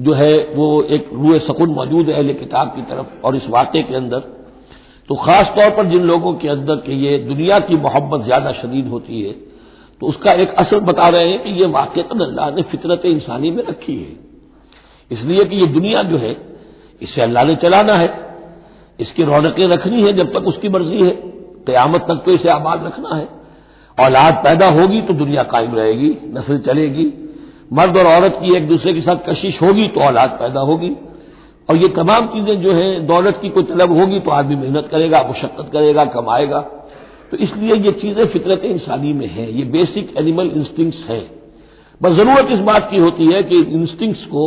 S1: جو ہے وہ ایک روح سکون موجود ہے اہل کتاب کی طرف، اور اس واقعے کے اندر تو خاص طور پر جن لوگوں کے اندر کہ یہ دنیا کی محبت زیادہ شدید ہوتی ہے، تو اس کا ایک اثر بتا رہے ہیں کہ یہ واقعہ اللہ نے فطرت انسانی میں رکھی ہے. اس لیے کہ یہ دنیا جو ہے اسے اللہ نے چلانا ہے، اس کی رونقیں رکھنی ہے جب تک اس کی مرضی ہے، قیامت تک تو اسے آباد رکھنا ہے. اولاد پیدا ہوگی تو دنیا قائم رہے گی، نسل چلے گی. مرد اور عورت کی ایک دوسرے کے ساتھ کشش ہوگی تو اولاد پیدا ہوگی. اور یہ تمام چیزیں جو ہیں، دولت کی کوئی طلب ہوگی تو آدمی محنت کرے گا، مشقت کرے گا، کمائے گا. تو اس لیے یہ چیزیں فطرت انسانی میں ہیں، یہ بیسک اینیمل انسٹنکٹس ہیں. بس ضرورت اس بات کی ہوتی ہے کہ انسٹنکٹس کو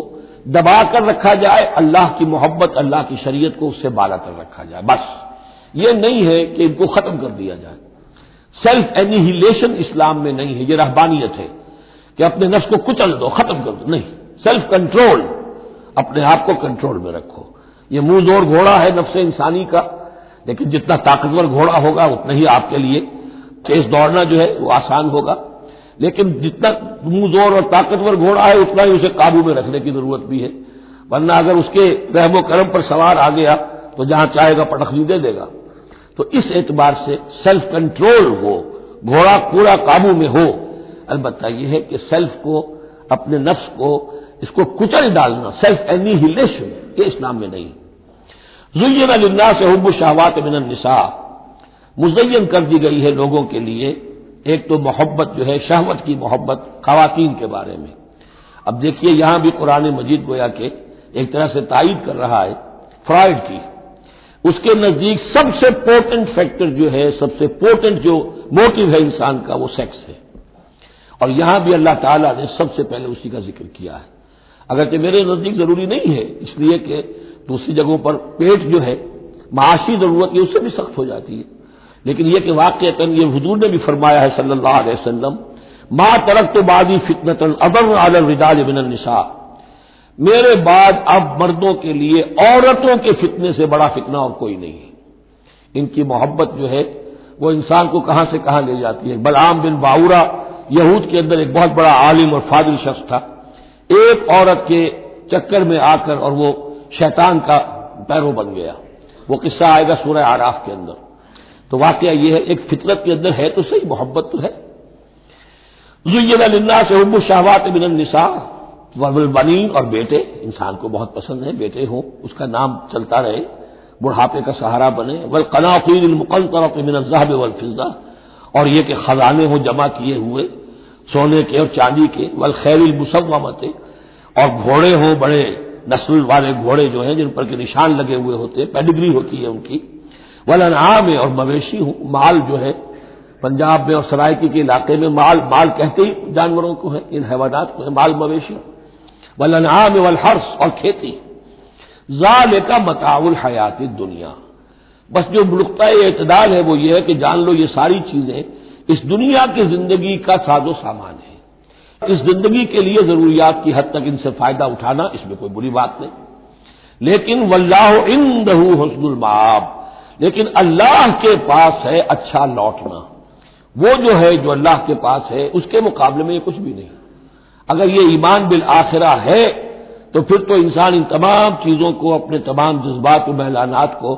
S1: دبا کر رکھا جائے، اللہ کی محبت، اللہ کی شریعت کو اس سے بالا کر رکھا جائے. بس یہ نہیں ہے کہ ان کو ختم کر دیا جائے. سیلف اینیہیلیشن اسلام میں نہیں ہے، یہ رہبانیت ہے کہ اپنے نفس کو کچل دو، ختم کر دو. نہیں، سیلف کنٹرول، اپنے آپ کو کنٹرول میں رکھو. یہ منہ زور گھوڑا ہے نفس انسانی کا، لیکن جتنا طاقتور گھوڑا ہوگا اتنا ہی آپ کے لیے تیز دوڑنا جو ہے وہ آسان ہوگا. لیکن جتنا منہ زور اور طاقتور گھوڑا ہے اتنا ہی اسے قابو میں رکھنے کی ضرورت بھی ہے، ورنہ اگر اس کے رحم و کرم پر سوار آ گیا تو جہاں چاہے گا پٹخنی دے دے گا. تو اس اعتبار سے سیلف کنٹرول ہو، گھوڑا پورا قابو میں ہو. البتہ یہ ہے کہ سیلف کو، اپنے نفس کو، اس کو کچل ڈالنا، سیلف اینیہیلیشن، یہ اسلام میں نہیں. زین للناس حب الشہوات من النساء، مزین کر دی گئی ہے لوگوں کے لیے ایک تو محبت جو ہے، شہوت کی محبت خواتین کے بارے میں. اب دیکھیے یہاں بھی قرآن مجید گویا کہ ایک طرح سے تائید کر رہا ہے فرائڈ کی. اس کے نزدیک سب سے پورٹنٹ فیکٹر جو ہے، سب سے پورٹنٹ جو موٹیو ہے انسان کا، وہ سیکس ہے. اور یہاں بھی اللہ تعالیٰ نے سب سے پہلے اسی کا ذکر کیا ہے. اگرچہ میرے نزدیک ضروری نہیں ہے، اس لیے کہ دوسری جگہوں پر پیٹ جو ہے، معاشی ضرورت یہ اس سے بھی سخت ہو جاتی ہے. لیکن یہ کہ واقعتاً یہ حضور نے بھی فرمایا ہے صلی اللہ علیہ وسلم، ما ترکت بعدی فتنۃ اضر علی الرجال من النساء، میرے بعد اب مردوں کے لیے عورتوں کے فتنے سے بڑا فتنہ اور کوئی نہیں ہے. ان کی محبت جو ہے وہ انسان کو کہاں سے کہاں لے جاتی ہے. بلعام بن باورا یہود کے اندر ایک بہت بڑا عالم اور فاضل شخص تھا، ایک عورت کے چکر میں آ کر اور وہ شیطان کا پیرو بن گیا. وہ قصہ آئے گا سورہ اعراف کے اندر. تو واقعہ یہ ہے، ایک فطرت کے اندر ہے تو صحیح محبت تو ہے. زین للناس حب الشہوات من النساء والبنین، اور بیٹے انسان کو بہت پسند ہے، بیٹے ہوں، اس کا نام چلتا رہے، بڑھاپے کا سہارا بنے. والقناطیر المقنطرۃ من الذهب والفضہ، اور یہ کہ خزانے ہوں جمع کیے ہوئے سونے کے اور چاندی کے. والخیل المسومۃ، اور گھوڑے ہوں بڑے نسل والے گھوڑے جو ہیں جن پر کے نشان لگے ہوئے ہوتے ہیں، پیڈگری ہوتی ہے ان کی. والانعام، اور مویشی ہوں، مال جو ہے پنجاب میں اور سرائکی کے علاقے میں مال کہتے ہی جانوروں کو ہے، ان حیوانات کو ہے مال مویشی. والانعام والحرث، اور کھیتی. ذالک متاع الحیات الدنیا، بس جو نقطۂ اعتدال ہے وہ یہ ہے کہ جان لو یہ ساری چیزیں اس دنیا کی زندگی کا ساز و سامان ہے، اس زندگی کے لیے ضروریات کی حد تک ان سے فائدہ اٹھانا اس میں کوئی بری بات نہیں، لیکن واللہ عندہ حسن المآب، لیکن اللہ کے پاس ہے اچھا لوٹنا، وہ جو ہے جو اللہ کے پاس ہے اس کے مقابلے میں یہ کچھ بھی نہیں۔ اگر یہ ایمان بالآخرہ ہے تو پھر تو انسان ان تمام چیزوں کو، اپنے تمام جذبات و میلانات کو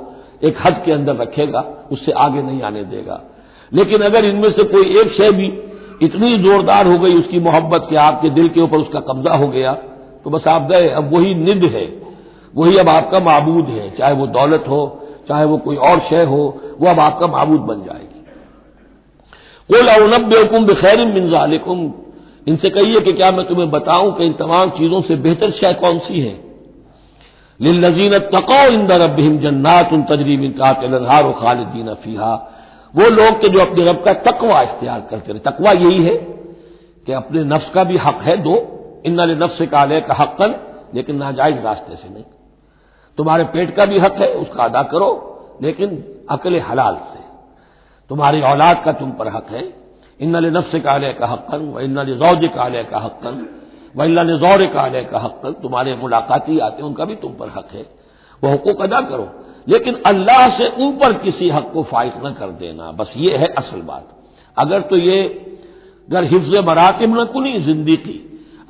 S1: ایک حد کے اندر رکھے گا، اس سے آگے نہیں آنے دے گا۔ لیکن اگر ان میں سے کوئی ایک شے بھی اتنی زوردار ہو گئی اس کی محبت کہ آپ کے دل کے اوپر اس کا قبضہ ہو گیا تو بس آپ گئے، اب وہی ند ہے، وہی اب آپ کا معبود ہے، چاہے وہ دولت ہو، چاہے وہ کوئی اور شے ہو، وہ اب آپ کا معبود بن جائے گی۔ قل انبئکم بخیر من ذالکم، ان سے کہیے کہ کیا میں تمہیں بتاؤں کہ ان تمام چیزوں سے بہتر شے کون سی ہے؟ للذین اتقوا عند ربہم جنات تجری من تحتہا الانہار خالدین فیہا، وہ لوگ کہ جو اپنے رب کا تقوی اختیار کرتے رہے۔ تقوی یہی ہے کہ اپنے نفس کا بھی حق ہے دو، ان لنفسک علیک حقا، لیکن ناجائز راستے سے نہیں۔ تمہارے پیٹ کا بھی حق ہے، اس کا ادا کرو، لیکن عقل حلال سے۔ تمہاری اولاد کا تم پر حق ہے، ان لنفسک علیک حقا وان لزوجک علیک حقا وان لزورک علیک حقا، تمہارے ملاقاتی آتے ہیں ان کا بھی تم پر حق ہے، وہ حقوق ادا کرو، لیکن اللہ سے اوپر کسی حق کو فائق نہ کر دینا، بس یہ ہے اصل بات۔ اگر تو یہ اگر حفظ مراتب نہ کنی زندگی،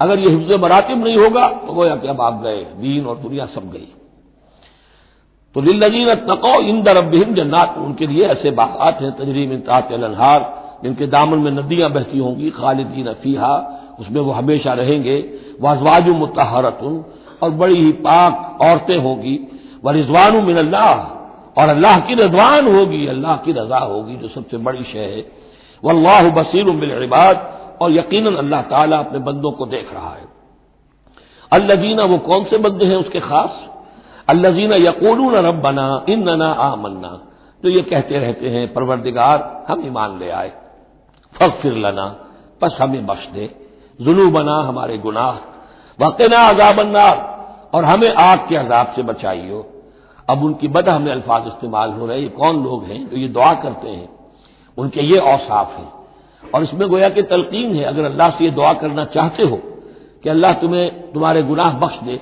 S1: اگر یہ حفظ مراتب نہیں ہوگا تو گویا کہ اب آپ گئے، دین اور دنیا سب گئی۔ تو للذین اتقوا عند ربہم جنات، ان کے لیے ایسے باغات ہیں تجری من تحتہا الانہار، جن کے دامن میں ندیاں بہتی ہوں گی، خالدین فیہا، اس میں وہ ہمیشہ رہیں گے، وازواج مطہرۃ، اور بڑی ہی پاک عورتیں ہوں گی، ورضوان من اللہ، اور اللہ کی رضوان ہوگی، اللہ کی رضا ہوگی جو سب سے بڑی شے ہے، واللہ بصیر بالعباد، اور یقیناً اللہ تعالیٰ اپنے بندوں کو دیکھ رہا ہے۔ الذین، وہ کون سے بندے ہیں اس کے خاص؟ الذین یقولون ربنا اننا آمنا، تو یہ کہتے رہتے ہیں پروردگار ہم ایمان لے آئے، فاغفر لنا، پس ہمیں بخش دے، ذنوبنا، ہمارے گناہ، وقنا عذاب النار، اور ہمیں آگ کے عذاب سے بچائیو۔ اب ان کی بدح میں الفاظ استعمال ہو رہے ہیں، یہ کون لوگ ہیں جو یہ دعا کرتے ہیں، ان کے یہ اوصاف ہیں، اور اس میں گویا کہ تلقین ہے، اگر اللہ سے یہ دعا کرنا چاہتے ہو کہ اللہ تمہیں تمہارے گناہ بخش دے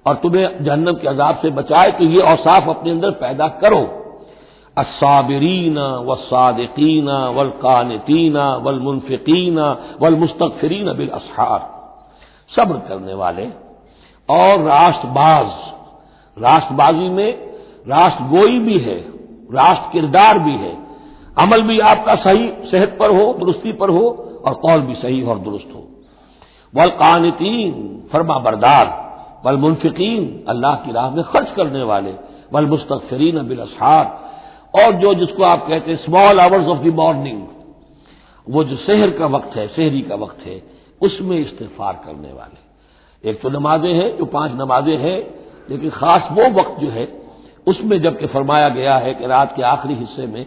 S1: اور تمہیں جہنم کے عذاب سے بچائے، تو یہ اوصاف اپنے اندر پیدا کرو، الصابرین والصادقین والقانتین والمنفقین والمستغفرین بالاسحار، صبر کرنے والے اور راست باز، راست بازی میں راست گوئی بھی ہے، راست کردار بھی ہے، عمل بھی آپ کا صحیح صحت پر ہو، درستی پر ہو، اور قول بھی صحیح اور درست ہو، والقانتین، فرما بردار، والمنفقین، اللہ کی راہ میں خرچ کرنے والے، والمستغفرین بالاسحار، اور جو جس کو آپ کہتے ہیں small hours of the morning, وہ جو سحر کا وقت ہے، سحری کا وقت ہے، اس میں استغفار کرنے والے۔ ایک تو نمازیں ہیں جو 5 نمازیں ہیں، لیکن خاص وہ وقت جو ہے اس میں جب کہ فرمایا گیا ہے کہ رات کے آخری حصے میں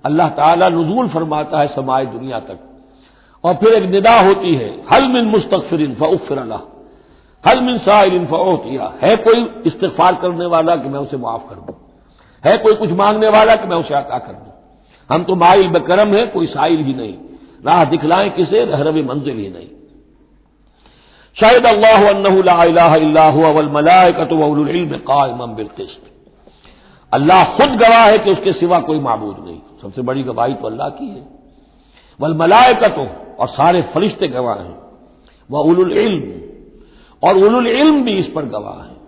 S1: اللہ تعالیٰ نزول فرماتا ہے سمائے دنیا تک، اور پھر ایک ندا ہوتی ہے، حل من مستغفر فاغفر له، حل من سائل فاعطیہ، ہے کوئی استغفار کرنے والا کہ میں اسے معاف کر دوں، ہے کوئی کچھ مانگنے والا کہ میں اسے عطا کر دوں۔ ہم تو مائل بکرم ہے، کوئی سائل ہی نہیں، راہ دکھلائیں کسے، رہرو منزل ہی نہیں۔ شہد اللہ انہ لا الہ الا هو والملائکۃ واولو العلم قائما بالقسط، اللہ خود گواہ ہے کہ اس کے سوا کوئی معبود نہیں، سب سے بڑی گواہی تو اللہ کی ہے، والملائکۃ، اور سارے فرشتے گواہ ہیں، واولو العلم، اور اولو العلم بھی اس پر گواہ ہیں۔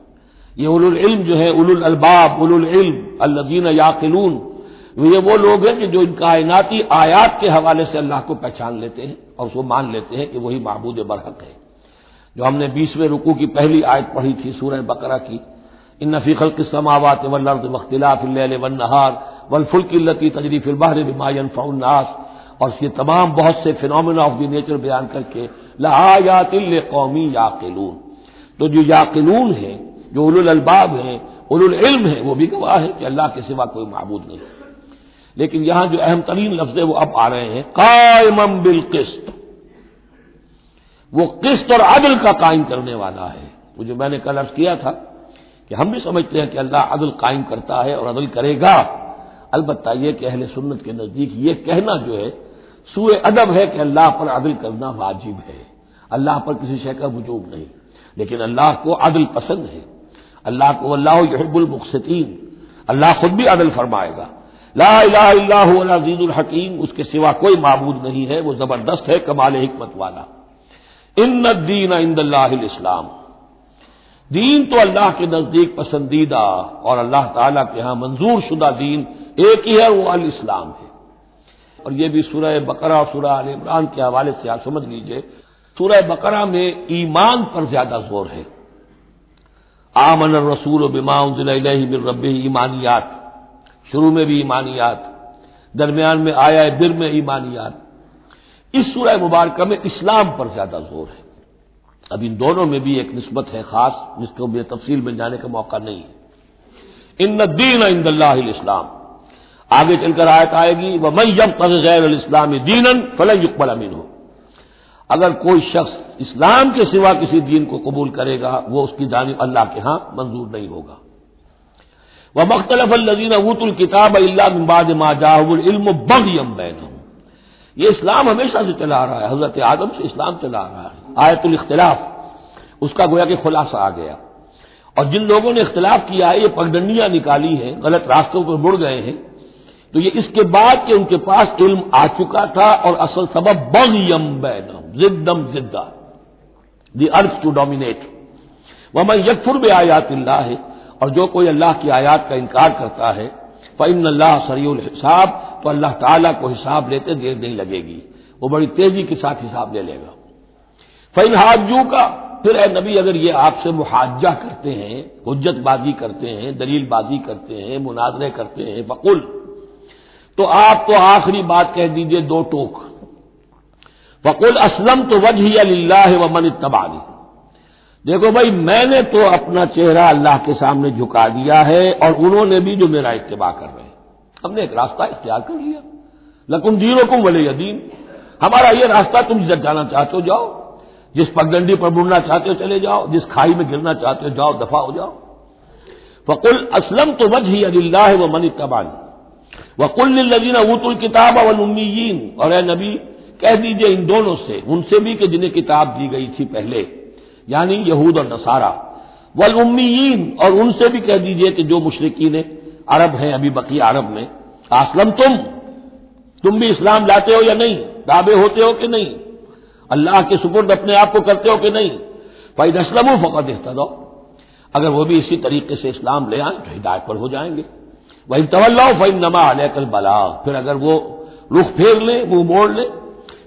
S1: یہ اولو العلم جو ہے، اولو الالباب، اولو العلم الذین یعقلون، یہ وہ لوگ ہیں کہ جو ان کائناتی آیات کے حوالے سے اللہ کو پہچان لیتے ہیں اور اس کو مان لیتے ہیں کہ وہی معبود برحق ہے۔ جو ہم نے 20ویں رکوع کی پہلی آیت پڑھی تھی سورہ بقرہ کی، ان فی خلق السماوات والارض واختلاف اللیل والنہار والفلک التی تجری فی البحر بما ينفع الناس، اور یہ تمام بہت سے فینومینا آف دی نیچر بیان کر کے لآیات لقوم یعقلون، تو جو یعقلون ہیں، جو اولو الالباب ہیں، اولو العلم ہیں، وہ بھی گواہ ہے کہ اللہ کے سوا کوئی معبود نہیں۔ لیکن یہاں جو اہم ترین لفظ ہے وہ اب آ رہے ہیں، قائما بالقسط، وہ قسط اور عدل کا قائم کرنے والا ہے۔ وہ جو میں نے کل عرض کیا تھا کہ ہم بھی سمجھتے ہیں کہ اللہ عدل قائم کرتا ہے اور عدل کرے گا، البتہ یہ کہ اہل سنت کے نزدیک یہ کہنا جو ہے سوء ادب ہے کہ اللہ پر عدل کرنا واجب ہے، اللہ پر کسی شے کا وجوب نہیں، لیکن اللہ کو عدل پسند ہے، اللہ کو اللہ یحب المقسطین، اللہ خود بھی عدل فرمائے گا۔ لا الہ الا هو العزیز الحکیم، اس کے سوا کوئی معبود نہیں ہے، وہ زبردست ہے، کمال حکمت والا۔ ان الدین عند اللہ الاسلام، دین تو اللہ کے نزدیک پسندیدہ اور اللہ تعالیٰ کے ہاں منظور شدہ دین ایک ہی ہے، وہ الاسلام ہے۔ اور یہ بھی سورہ بقرہ اور سورہ آل عمران کے حوالے سے آپ سمجھ لیجئے، سورہ بقرہ میں ایمان پر زیادہ زور ہے۔ آمن الرسول بما انزل الیہ من ربہ، ایمانیات، شروع میں بھی ایمانیات، درمیان میں آیا بر میں ایمانیات۔ اس سورہ مبارکہ میں اسلام پر زیادہ زور ہے۔ اب ان دونوں میں بھی ایک نسبت ہے خاص، جس کو بھی تفصیل میں جانے کا موقع نہیں ہے۔ ان الدین عند اللہ الاسلام، آگے چل کر آیت آئے گی وَمَن يَبْتَغِ غَيْرَ الْإِسْلَامِ دِينًا فَلَن يُقْبَلَ مِنْهُ، اگر کوئی شخص اسلام کے سوا کسی دین کو قبول کرے گا وہ اس کی جانب اللہ کے ہاں منظور نہیں ہوگا۔ وَمَا اخْتَلَفَ الَّذِينَ أُوتُوا الْكِتَابَ إِلَّا مِن بَعْدِ مَا جَاءَهُمُ الْعِلْمُ بَغْيًا بَيْنَهُمْ، یہ اسلام ہمیشہ سے چلا آ رہا ہے، حضرت آدم سے اسلام چلا آ رہا ہے۔ آیت الاختلاف، اس کا گویا کہ خلاصہ آ گیا، اور جن لوگوں نے اختلاف کیا ہے، یہ پگڈنڈیاں نکالی ہیں، غلط راستوں پر مڑ گئے ہیں، تو یہ اس کے بعد کہ ان کے پاس علم آ چکا تھا، اور اصل سبب بغیم بینہم، ضدم ضدہ، دی ارتھ ٹو ڈومینیٹ۔ ومن یکفر بآیات اللہ، اور جو کوئی اللہ کی آیات کا انکار کرتا ہے، فإن اللہ سریع الحساب، تو اللہ تعالیٰ کو حساب لیتے دیر نہیں لگے گی، وہ بڑی تیزی کے ساتھ حساب لے لے گا۔ فإن حاجوک، پھر اے نبی اگر یہ آپ سے محاجہ کرتے ہیں، حجت بازی کرتے ہیں، دلیل بازی کرتے ہیں، مناظرے کرتے ہیں، فقل، تو آپ تو آخری بات کہہ دیجئے دو ٹوک، فقل اسلمت وجہی للہ ومن اتبعنی، دیکھو بھائی میں نے تو اپنا چہرہ اللہ کے سامنے جھکا دیا ہے، اور انہوں نے بھی جو میرا اتباع کر رہے ہیں، ہم نے ایک راستہ اختیار کر لیا، لکم دینکم ولی دین، ہمارا یہ راستہ، تم جب جانا چاہتے ہو جاؤ، جس پگڈنڈی پر مڑنا چاہتے ہو چلے جاؤ، جس کھائی میں گرنا چاہتے ہو جاؤ، دفاع ہو جاؤ۔ فقل اسلمت وجہی للہ ومن اتبعنی وقل للذین اوتوا الکتاب والامیین، اور اے نبی کہہ دیجئے ان دونوں سے، ان سے بھی کہ جنہیں کتاب دی گئی تھی پہلے، یعنی یہود اور نصارہ، والامیین، اور ان سے بھی کہہ دیجئے کہ جو مشرکین عرب ہیں ابھی بقیہ عرب میں، اسلمتم، تم بھی اسلام لاتے ہو یا نہیں، تابع ہوتے ہو کہ نہیں، اللہ کے سپرد اپنے آپ کو کرتے ہو کہ نہیں، فإذا اسلموا فقد اهتدوا، اگر وہ بھی اسی طریقے سے اسلام لے آئیں تو ہدایت پر ہو جائیں گے۔ وَإِن تَوَلَّوْا فَإِنَّمَا عَلَيْكَ الْبَلَاغُ، پھر اگر وہ رخ پھیر لیں، منہ موڑ لیں،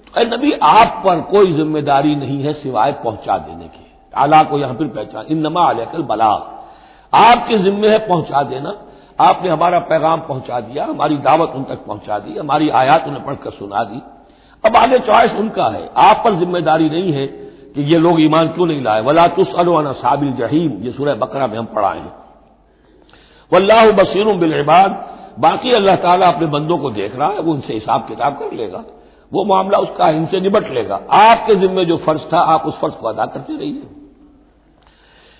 S1: تو اے نبی آپ پر کوئی ذمہ داری نہیں ہے سوائے پہنچا دینے کی۔ اعلیٰ کو یہاں پھر پہچان، انما علیک البلاغ، آپ کے ذمہ ہے پہنچا دینا، آپ نے ہمارا پیغام پہنچا دیا، ہماری دعوت ان تک پہنچا دی، ہماری آیات انہیں پڑھ کر سنا دی، اب آگے چوائس ان کا ہے، آپ پر ذمہ داری نہیں ہے کہ یہ لوگ ایمان کیوں نہیں لائے۔ وَلَا تُسْأَلُوا عَنْ أَصْحَابِ الْجَحِيمِ، یہ سورہ بقرہ میں ہم پڑھائے ہیں۔ واللہ بصیر بالعباد، باقی اللہ تعالیٰ اپنے بندوں کو دیکھ رہا ہے، وہ ان سے حساب کتاب کر لے گا، وہ معاملہ اس کا ان سے نبٹ لے گا، آپ کے ذمہ جو فرض تھا آپ اس فرض کو ادا کرتے رہیے۔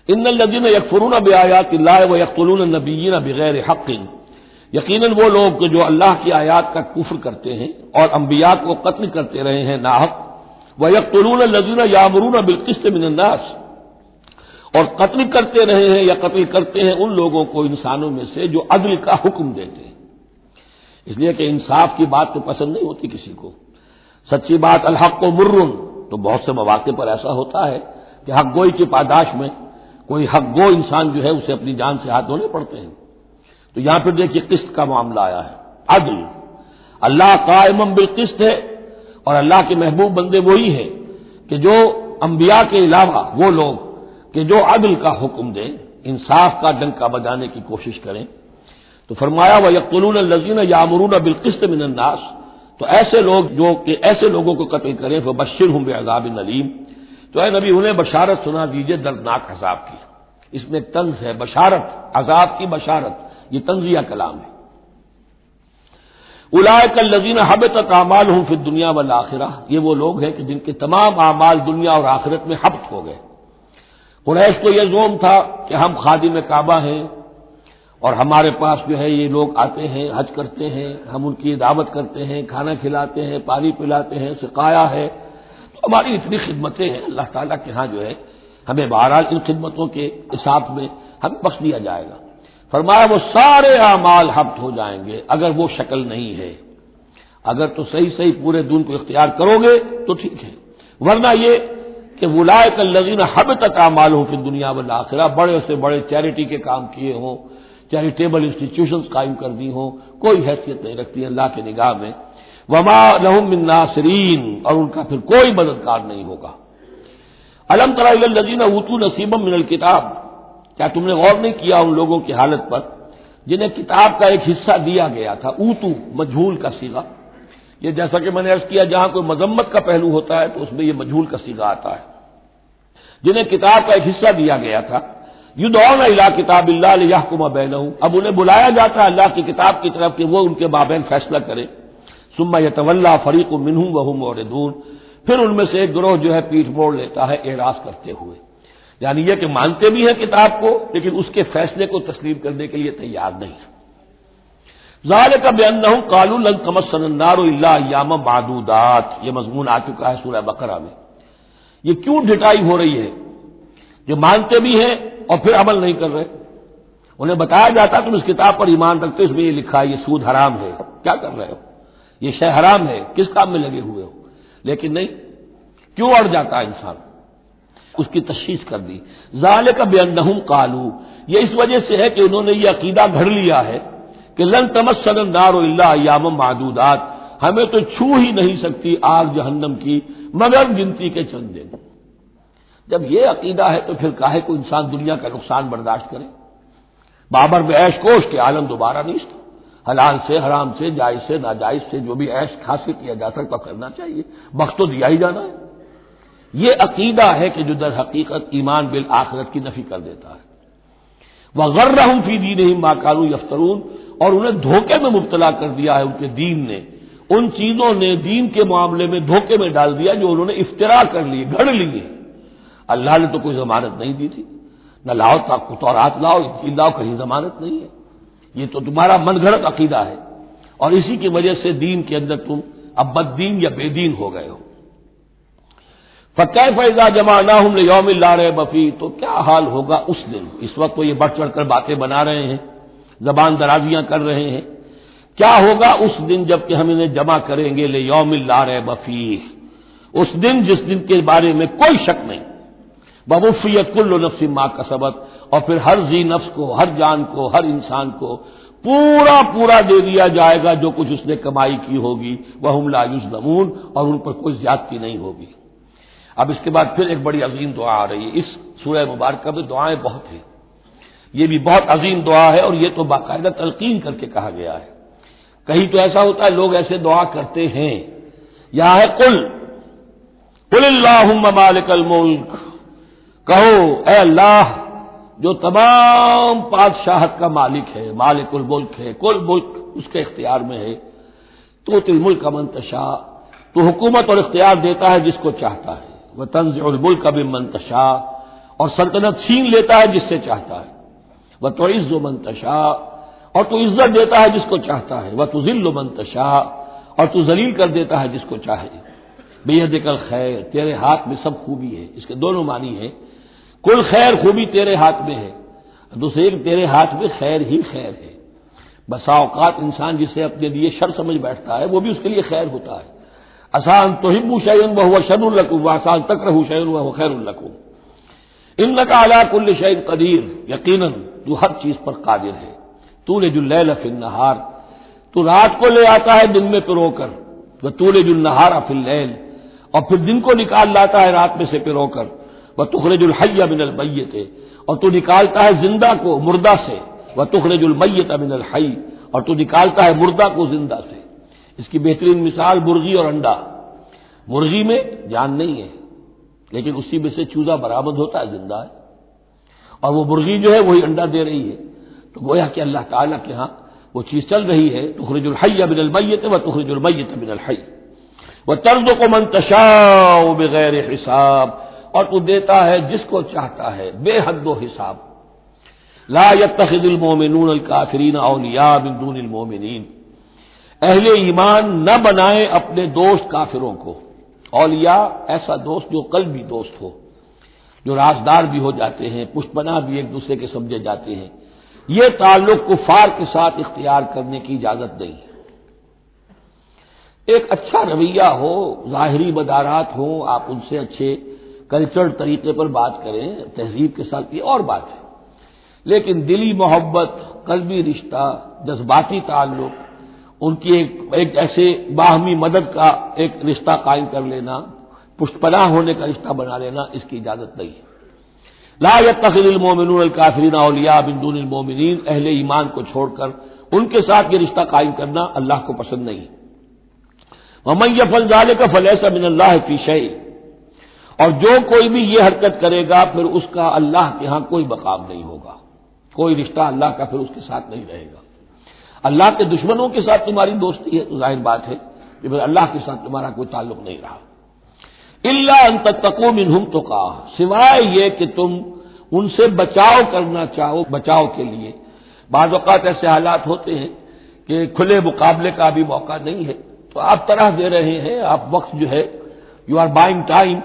S1: ان الذین یکفرون بآیات اللہ ویقتلون النبیین بغیر حق، یقیناً وہ لوگ جو اللہ کی آیات کا کفر کرتے ہیں اور انبیاء کو قتل کرتے رہے ہیں ناحق، ویقتلون الذین یامرون بالقسط من الناس، اور قتل کرتے رہے ہیں یا قتل کرتے ہیں ان لوگوں کو انسانوں میں سے جو عدل کا حکم دیتے ہیں، اس لیے کہ انصاف کی بات تو پسند نہیں ہوتی کسی کو، سچی بات الحق و مرن، تو بہت سے مواقع پر ایسا ہوتا ہے کہ حق گوئی کی پاداش میں کوئی حق گو انسان جو ہے اسے اپنی جان سے ہاتھ دھونے پڑتے ہیں، تو یہاں پہ دیکھیے قسط کا معاملہ آیا ہے، عدل، اللہ قائم بالقسط ہے، اور اللہ کے محبوب بندے وہی ہیں کہ جو انبیاء کے علاوہ وہ لوگ کہ جو عدل کا حکم دیں، انصاف کا ڈنکا بجانے کی کوشش کریں، تو فرمایا وَيَقْتُلُونَ الَّذِينَ يَأْمُرُونَ بِالْقِسْطِ مِنَ النَّاسِ، تو ایسے لوگ جو کہ ایسے لوگوں کو قتل کریں فَبَشِّرْهُم بِعَذَابٍ أَلِيمٍ، تو اے نبی انہیں بشارت سنا دیجئے دردناک عذاب کی، اس میں طنز ہے، بشارت، عذاب کی بشارت، یہ طنزیہ کلام ہے۔ اولئک الذین حبطت اعمالهم فی الدنیا والآخرہ، یہ وہ لوگ ہیں کہ جن کے تمام اعمال دنیا اور آخرت میں حبط ہو گئے۔ قریش کو یہ زعم تھا کہ ہم خادم کعبہ ہیں، اور ہمارے پاس جو ہے یہ لوگ آتے ہیں، حج کرتے ہیں، ہم ان کی دعوت کرتے ہیں، کھانا کھلاتے ہیں، پانی پلاتے ہیں، سقایا ہے، تو ہماری اتنی خدمتیں ہیں، اللہ تعالیٰ کے ہاں جو ہے ہمیں بہرحال ان خدمتوں کے حساب میں ہمیں بخش دیا جائے گا۔ فرمایا وہ سارے اعمال حبط ہو جائیں گے اگر وہ شکل نہیں ہے، اگر تو صحیح صحیح پورے دین کو اختیار کرو گے تو ٹھیک ہے، ورنہ یہ کہ اولئک الذین حبطت اعمالهم فی الدنیا والآخرہ، بڑے سے بڑے چیریٹی کے کام کیے ہوں، چیریٹیبل انسٹیٹیوشنز قائم کر دی ہوں، کوئی حیثیت نہیں رکھتی اللہ کے نگاہ میں، وما لهم من ناصرین، اور ان کا پھر کوئی مددگار نہیں ہوگا۔ الم تر الی الذین اوتوا نصیبا من الکتاب، کیا تم نے غور نہیں کیا ان لوگوں کی حالت پر جنہیں کتاب کا ایک حصہ دیا گیا تھا؟ اوتو مجہول کا صیغہ، یہ جیسا کہ میں نے عرض کیا جہاں کوئی مذمت کا پہلو ہوتا ہے تو اس میں یہ مجہول کا صیغہ آتا ہے، جنہیں کتاب کا ایک حصہ دیا گیا تھا، یدعون الی کتاب اللہ لیحکم بینہم، اب انہیں بلایا جاتا ہے اللہ کی کتاب کی طرف کہ وہ ان کے مابین فیصلہ کرے، ثم یتولی فریق منہم وہم معرضون، پھر ان میں سے ایک گروہ جو ہے پیٹھ موڑ لیتا ہے اعراض کرتے ہوئے، یعنی یہ کہ مانتے بھی ہیں کتاب کو لیکن اس کے فیصلے کو تسلیم کرنے کے لیے تیار نہیں۔ ذالک بانہم قالوا لن تمسنا النار الا ایاما معدودات، یہ مضمون آ چکا ہے سورہ بقرہ میں۔ یہ کیوں ڈٹائی ہو رہی ہے؟ جو مانتے بھی ہیں اور پھر عمل نہیں کر رہے، انہیں بتایا جاتا تم اس کتاب پر ایمان رکھتے، اس میں یہ لکھا ہے یہ سود حرام ہے، کیا کر رہے ہو، یہ شے حرام ہے، کس کام میں لگے ہوئے ہو، لیکن نہیں، کیوں اڑ جاتا ہے انسان؟ اس کی تشخیص کر دی، ذالک بانہم قالوا، یہ اس وجہ سے ہے کہ انہوں نے یہ عقیدہ گھڑ لیا ہے کہ لن تمسنا النار الا ایاما معدودات، ہمیں تو چھو ہی نہیں سکتی آگ جہنم کی مگر گنتی کے چند دن۔ جب یہ عقیدہ ہے تو پھر کاہے کو انسان دنیا کا نقصان برداشت کرے؟ بابر میں عیش کوش کے عالم دوبارہ نہیں تھا، حلال سے حرام سے جائز سے ناجائز سے جو بھی عیش حاصل کیا جا سکتا کرنا چاہیے، وقت تو دیا ہی جانا ہے۔ یہ عقیدہ ہے کہ جو در حقیقت ایمان بالآخرت کی نفی کر دیتا ہے۔ وغرہم فی دینہم ما کانوا یفترون، اور انہیں دھوکے میں مبتلا کر دیا ہے ان کے دین نے، ان چیزوں نے دین کے معاملے میں دھوکے میں ڈال دیا جو انہوں نے افترا کر لی، گھڑ لیے۔ اللہ نے تو کوئی ضمانت نہیں دی تھی، نہ لاؤ تورات لاؤ انجیل لاؤ، کہیں ضمانت نہیں ہے، یہ تو تمہارا من گھڑت عقیدہ ہے، اور اسی کی وجہ سے دین کے اندر تم اب بد دین یا بے دین ہو گئے ہو۔ فَكَيْفَ إِذَا جَمَعْنَاهُمْ لِيَوْمٍ لَا رَيْبَ فِيهِ، تو کیا حال ہوگا اس دن، اس وقت تو یہ بڑھ چڑھ کر باتیں بنا رہے ہیں، زبان درازیاں کر رہے ہیں، کیا ہوگا اس دن جب کہ ہم انہیں جمع کریں گے لِيَوْمٍ لَا رَيْبَ فِيهِ، اس دن جس دن کے بارے میں کوئی شک نہیں، وَوُفِّيَتْ كُلُّ نَفْسٍ مَا كَسَبَتْ، اور پھر ہر ذی نفس کو، ہر جان کو، ہر انسان کو پورا دے دیا جائے گا جو کچھ اس نے کمائی کی ہوگی، وَهُمْ لَا يُظْلَمُونَ، اور ان پر کوئی زیادتی نہیں ہوگی۔ اب اس کے بعد پھر ایک بڑی عظیم دعا آ رہی ہے، اس سورہ مبارکہ میں دعائیں بہت ہیں، یہ بھی بہت عظیم دعا ہے، اور یہ تو باقاعدہ تلقین کر کے کہا گیا ہے۔ کہیں تو ایسا ہوتا ہے لوگ ایسے دعا کرتے ہیں، یہاں ہے قل اللہم مالک الملک، کہو اے اللہ جو تمام بادشاہت کا مالک ہے، مالک الملک ہے، کل ملک اس کے اختیار میں ہے، تؤتی الملک من تشاء، تو حکومت اور اختیار دیتا ہے جس کو چاہتا ہے، وتنزع الملک ممن تشاء، اور سلطنت چھین لیتا ہے جس سے چاہتا ہے، وتعز من تشاء، اور تو عزت دیتا ہے جس کو چاہتا ہے، وتذل من تشاء، اور تو ذلیل کر دیتا ہے جس کو چاہے، بیدک الخیر، تیرے ہاتھ میں سب خوبی ہے، اس کے دونوں معنی ہیں، کل خیر خوبی تیرے ہاتھ میں ہے، دوسرے تیرے ہاتھ میں خیر ہی خیر ہے۔ بسا اوقات انسان جسے اپنے لیے شر سمجھ بیٹھتا ہے وہ بھی اس کے لیے خیر ہوتا ہے، آسان تحبوا شیئا وهو شر لکم، وآسان تکرہوا شیئا وهو خیر لکم، انک علی کل شیء قدیر، یقیناً تو ہر چیز پر قادر ہے، تولج اللیل فی النہار، تو رات کو لے آتا ہے دن میں پرو کر، وتولج النہار فی اللیل، اور پھر دن کو نکال لاتا ہے رات میں سے پرو کر، وتخرج الحی من المیت، اور تو نکالتا ہے زندہ کو مردہ سے، وتخرج المیت من الحی، اور تو نکالتا ہے مردہ کو زندہ سے۔ اس کی بہترین مثال مرغی اور انڈا، مرغی میں جان نہیں ہے لیکن اسی میں سے چوزا برآمد ہوتا ہے، زندہ ہے، اور وہ مرغی جو ہے وہی انڈا دے رہی ہے، تو گویا کہ اللہ تعالیٰ کے ہاں وہ چیز چل رہی ہے، تخرج الحی من المیت وتخرج المیت من الحی، وترزق من تشاء بغیر حساب، اور تو دیتا ہے جس کو چاہتا ہے بے حد و حساب۔ لا يتخذ المؤمنون الکافرین اولیاء من دون المؤمنین، اہل ایمان نہ بنائیں اپنے دوست کافروں کو، اولیاء ایسا دوست جو قلبی دوست ہو، جو رازدار بھی ہو جاتے ہیں، پشت پناہ بھی ایک دوسرے کے سمجھے جاتے ہیں، یہ تعلق کفار کے ساتھ اختیار کرنے کی اجازت نہیں ہے۔ ایک اچھا رویہ ہو، ظاہری مدارات ہوں، آپ ان سے اچھے کلچرڈ طریقے پر بات کریں، تہذیب کے ساتھ، یہ اور بات ہے، لیکن دلی محبت، قلبی رشتہ، جذباتی تعلق، ان کی ایک ایسے باہمی مدد کا ایک رشتہ قائم کر لینا، پشت پناہ ہونے کا رشتہ بنا لینا، اس کی اجازت نہیں ہے۔ لا يتخذ المؤمنون الکافرین اولیاء من دون المؤمنین، اہل ایمان کو چھوڑ کر ان کے ساتھ یہ رشتہ قائم کرنا اللہ کو پسند نہیں۔ ومن يفعل ذلك فليس من الله في شيء، اور جو کوئی بھی یہ حرکت کرے گا پھر اس کا اللہ کے ہاں کوئی مقام نہیں ہوگا، کوئی رشتہ اللہ کا پھر اس کے ساتھ نہیں رہے گا۔ اللہ کے دشمنوں کے ساتھ تمہاری دوستی ہے تو ظاہر بات ہے کہ پھر اللہ کے ساتھ تمہارا کوئی تعلق نہیں رہا۔ الا ان تتقوا منهم تقاۃ، سوائے یہ کہ تم ان سے بچاؤ کرنا چاہو، بچاؤ کے لیے بعض اوقات ایسے حالات ہوتے ہیں کہ کھلے مقابلے کا بھی موقع نہیں ہے، تو آپ طرح دے رہے ہیں، آپ وقت جو ہے یو آر بائنگ ٹائم،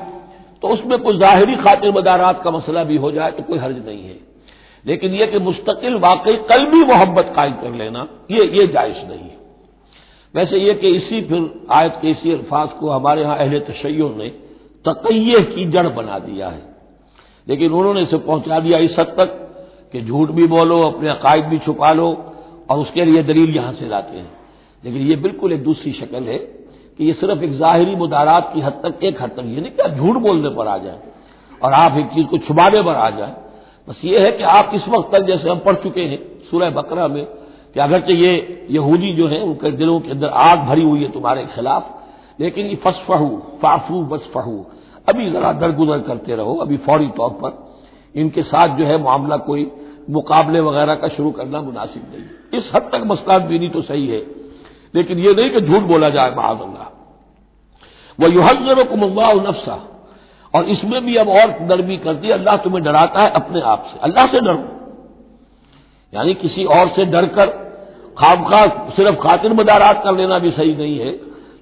S1: تو اس میں کوئی ظاہری خاطر مدارات کا مسئلہ بھی ہو جائے تو کوئی حرج نہیں ہے، لیکن یہ کہ مستقل واقعی قلبی محبت قائم کر لینا یہ جائز نہیں ہے۔ ویسے یہ کہ اسی پھر آیت کے اسی الفاظ کو ہمارے ہاں اہل تشیع نے تقیہ کی جڑ بنا دیا ہے، لیکن انہوں نے اسے پہنچا دیا اس حد تک کہ جھوٹ بھی بولو، اپنے عقائد بھی چھپا لو، اور اس کے لیے دلیل یہاں سے لاتے ہیں، لیکن یہ بالکل ایک دوسری شکل ہے کہ یہ صرف ایک ظاہری مدارات کی حد تک، ایک حد تک، یہ نہیں کہ آپ جھوٹ بولنے پر آ جائیں اور آپ ایک چیز کو چھپانے پر آ جائیں، بس یہ ہے کہ آپ اس وقت تک جیسے ہم پڑھ چکے ہیں سورہ بقرہ میں کہ اگرچہ یہ یہودی جو ہیں ان کے دلوں کے اندر آگ بھری ہوئی ہے تمہارے خلاف، لیکن یہ فصفحوا فاعفوا واصفحوا، ابھی ذرا درگزر کرتے رہو، ابھی فوری طور پر ان کے ساتھ جو ہے معاملہ کوئی مقابلے وغیرہ کا شروع کرنا مناسب نہیں۔ اس حد تک مسئلہ بینی تو صحیح ہے، لیکن یہ نہیں کہ جھوٹ بولا جائے معاذ اللہ۔ وَيُحَذِّرُكُمُ اللَّهُ نَفْسَهُ، اور اس میں بھی اب اور نرمی کر دی، اللہ تمہیں ڈراتا ہے اپنے آپ سے، اللہ سے ڈرو، یعنی کسی اور سے ڈر کر خواہ صرف خاطر مدارات کر لینا بھی صحیح نہیں ہے،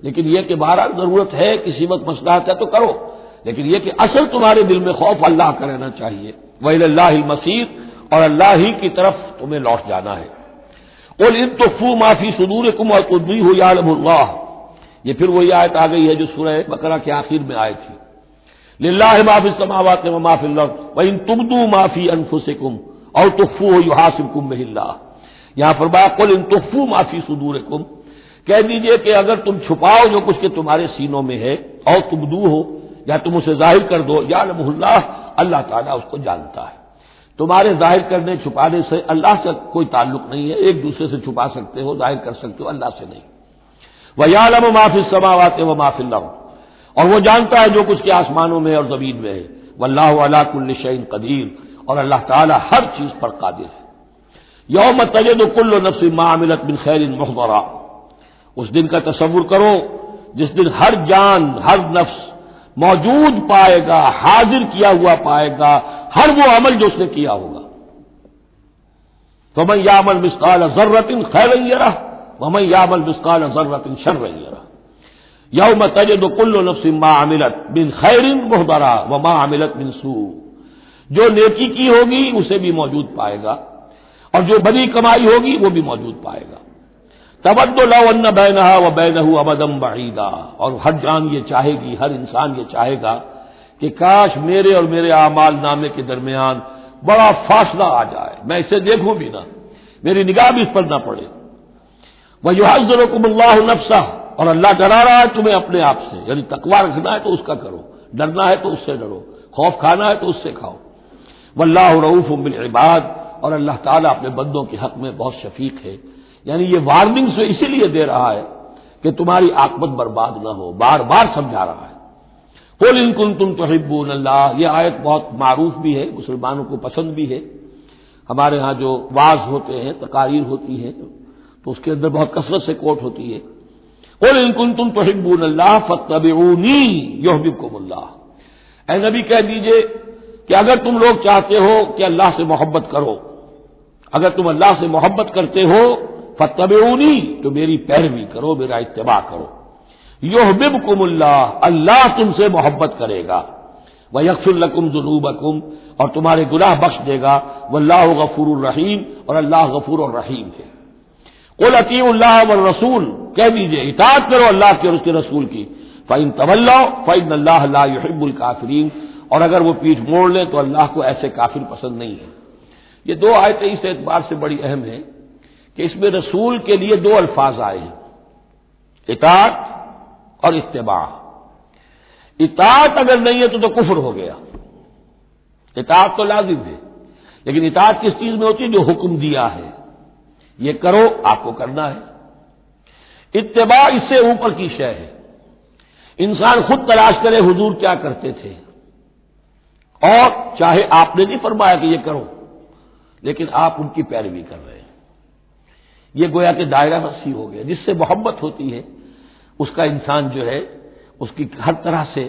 S1: لیکن یہ کہ بہرحال ضرورت ہے، کسی وقت مصلحت ہے تو کرو، لیکن یہ کہ اصل تمہارے دل میں خوف اللہ کا رہنا چاہیے۔ وَإِلَى اللَّهِ الْمَصِيرُ، اور اللہ ہی کی طرف تمہیں لوٹ جانا ہے۔ قُلْ إِن تُخْفُوا مَا فِي صُدُورِكُمْ وَتُبْدُوهُ يَعْلَمُهُ اللَّهُ، یہ پھر وہی آیت آ گئی ہے جو سورہ بقرہ کے آخر میں آئی تھی، لِلَّهِ مَا فِي السَّمَاوَاتِ وَمَا فِي الْأَرْضِ وَإِن تُبْدُوا مَا فِي أَنفُسِكُمْ أَوْ تُخْفُوهُ يُحَاسِبْكُم بِهِ اللَّهُ، یہاں فرمایا قُلْ إِن تُخْفُوا مَا فِي صُدُورِكُمْ، کہہ دیجئے کہ اگر تم چھپاؤ جو کچھ کہ تمہارے سینوں میں ہے، اور تبدوہ، یا تم اسے ظاہر کر دو، یعلمہ اللہ، اللہ تعالیٰ اس کو جانتا ہے۔ تمہارے ظاہر کرنے چھپانے سے اللہ سے کوئی تعلق نہیں ہے، ایک دوسرے سے چھپا سکتے ہو، ظاہر کر سکتے ہو، اللہ سے نہیں۔ وَيَعْلَمُ مَا فِي السَّمَاوَاتِ وَمَا فِي الْأَرْضِ، اور وہ جانتا ہے جو کچھ کے آسمانوں میں اور زمین میں ہے۔ وَاللَّهُ عَلَى كُلِّ شَيْءٍ قَدِيرٌ، اور اللہ تعالیٰ ہر چیز پر قادر ہے۔ یوم تجد کل نفس ما عملت من خیر محضرا، اس دن کا تصور کرو جس دن ہر جان، ہر نفس موجود پائے گا، حاضر کیا ہوا پائے گا ہر وہ عمل جو اس نے کیا ہوگا۔ فَمَن يَعْمَلْ مِثْقَالَ ذَرَّةٍ خَيْرًا يَرَهُ وَمَن يَعْمَلْ مِثْقَالَ ذَرَّةٍ شَرًّا يَرَهُ يَوْمَ تَجِدُ كُلُّ نَفْسٍ مَا عَمِلَتْ مِنْ خَيْرٍ مُحْضَرًا وَمَا عَمِلَتْ مِنْ سُوءٍ، جو نیکی کی ہوگی اسے بھی موجود پائے گا، اور جو بڑی کمائی ہوگی وہ بھی موجود پائے گا۔ تود لو ان بینہا وبینہ امدا بعیدا، اور ہر جان یہ چاہے گی، ہر انسان یہ چاہے گا کہ کاش میرے اور میرے اعمال نامے کے درمیان بڑا فاصلہ آ جائے، میں اسے دیکھوں بھی نہ، میری نگاہ بھی اس پر نہ پڑے۔ وَيُحَذِّرُكُمُ اللَّهُ نَفْسَهُ، اور اللہ ڈرا رہا ہے تمہیں اپنے آپ سے، یعنی تقویٰ رکھنا ہے تو اس کا کرو، ڈرنا ہے تو اس سے ڈرو، خوف کھانا ہے تو اس سے کھاؤ۔ وَاللَّهُ رَءُوفٌ بِالْعِبَادِ، اور اللہ تعالیٰ اپنے بندوں کے حق میں بہت شفیق ہے، یعنی یہ وارننگ سے اسی لیے دے رہا ہے کہ تمہاری عاقبت برباد نہ ہو، بار بار سمجھا رہا ہے۔ قُلْ إِن كُنتُمْ تُحِبُّونَ اللَّهَ، یہ آیت بہت معروف بھی ہے، مسلمانوں کو پسند بھی ہے، ہمارے ہاں جو واعظ ہوتے ہیں، تقاریر ہوتی ہیں تو اس کے اندر بہت کثرت سے کوٹ ہوتی ہے۔ قُلْ إِن كُنتُمْ تُحِبُّونَ اللَّهَ فَاتَّبِعُونِي يُحْبِبْكُمُ اللَّهُ، اے نبی کہہ دیجئے کہ اگر تم لوگ چاہتے ہو کہ اللہ سے محبت کرو اگر تم اللہ سے محبت کرتے ہو فاتبعونی، تو میری پیروی کرو، میرا اتباع کرو۔ یحببکم اللہ، اللہ تم سے محبت کرے گا، ویغفر لکم ذنوبکم، اور تمہارے گناہ بخش دے گا، واللہ غفور الرحیم، اور اللہ غفور الرحیم ہے۔ قل اطیعوا اللہ والرسول، کہہ دیجئے اطاعت کرو اللہ کی اور اس کے رسول کی، فإن تولوا فإن اللہ لا يحب الکافرین، اور اگر وہ پیٹھ موڑ لیں تو اللہ کو ایسے کافر پسند نہیں ہے۔ یہ دو آیتیں اس اعتبار سے بڑی اہم ہیں کہ اس میں رسول کے لیے دو الفاظ آئے ہیں، اطاعت اور اتباع۔ اطاعت اگر نہیں ہے تو کفر ہو گیا۔ اطاعت تو لازم ہے، لیکن اطاعت کس چیز میں ہوتی ہے؟ جو حکم دیا ہے یہ کرو، آپ کو کرنا ہے۔ اتباع اس سے اوپر کی شے ہے، انسان خود تلاش کرے حضور کیا کرتے تھے، اور چاہے آپ نے نہیں فرمایا کہ یہ کرو، لیکن آپ ان کی پیروی کر رہے ہیں۔ یہ گویا کہ دائرہ وسیع ہو گیا۔ جس سے محبت ہوتی ہے اس کا انسان جو ہے اس کی ہر طرح سے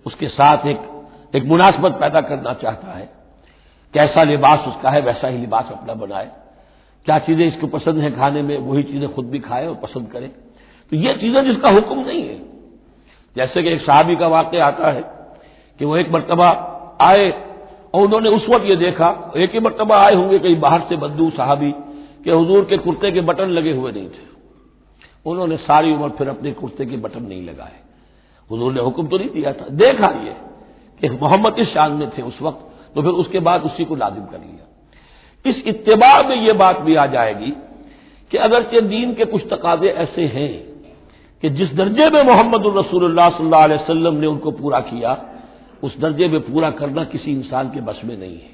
S1: اس کے ساتھ ایک مناسبت پیدا کرنا چاہتا ہے۔ کیسا لباس اس کا ہے ویسا ہی لباس اپنا بنائے، کیا چیزیں اس کو پسند ہیں کھانے میں وہی چیزیں خود بھی کھائے اور پسند کرے۔ تو یہ چیزیں جس کا حکم نہیں ہے، جیسے کہ ایک صحابی کا واقعہ آتا ہے کہ وہ ایک مرتبہ آئے اور انہوں نے اس وقت یہ دیکھا، ایک ہی مرتبہ آئے ہوں گے کہیں باہر سے بدو صحابی، کہ حضور کے کرتے کے بٹن لگے ہوئے نہیں تھے۔ انہوں نے ساری عمر پھر اپنے کرتے کے بٹن نہیں لگائے۔ حضور نے حکم تو نہیں دیا تھا، دیکھا یہ کہ محمد اس شان میں تھے اس وقت، تو پھر اس کے بعد اسی کو لازم کر لیا۔ اس اتباع میں یہ بات بھی آ جائے گی کہ اگرچہ دین کے کچھ تقاضے ایسے ہیں کہ جس درجے میں محمد الرسول اللہ صلی اللہ علیہ وسلم نے ان کو پورا کیا، اس درجے میں پورا کرنا کسی انسان کے بس میں نہیں ہے،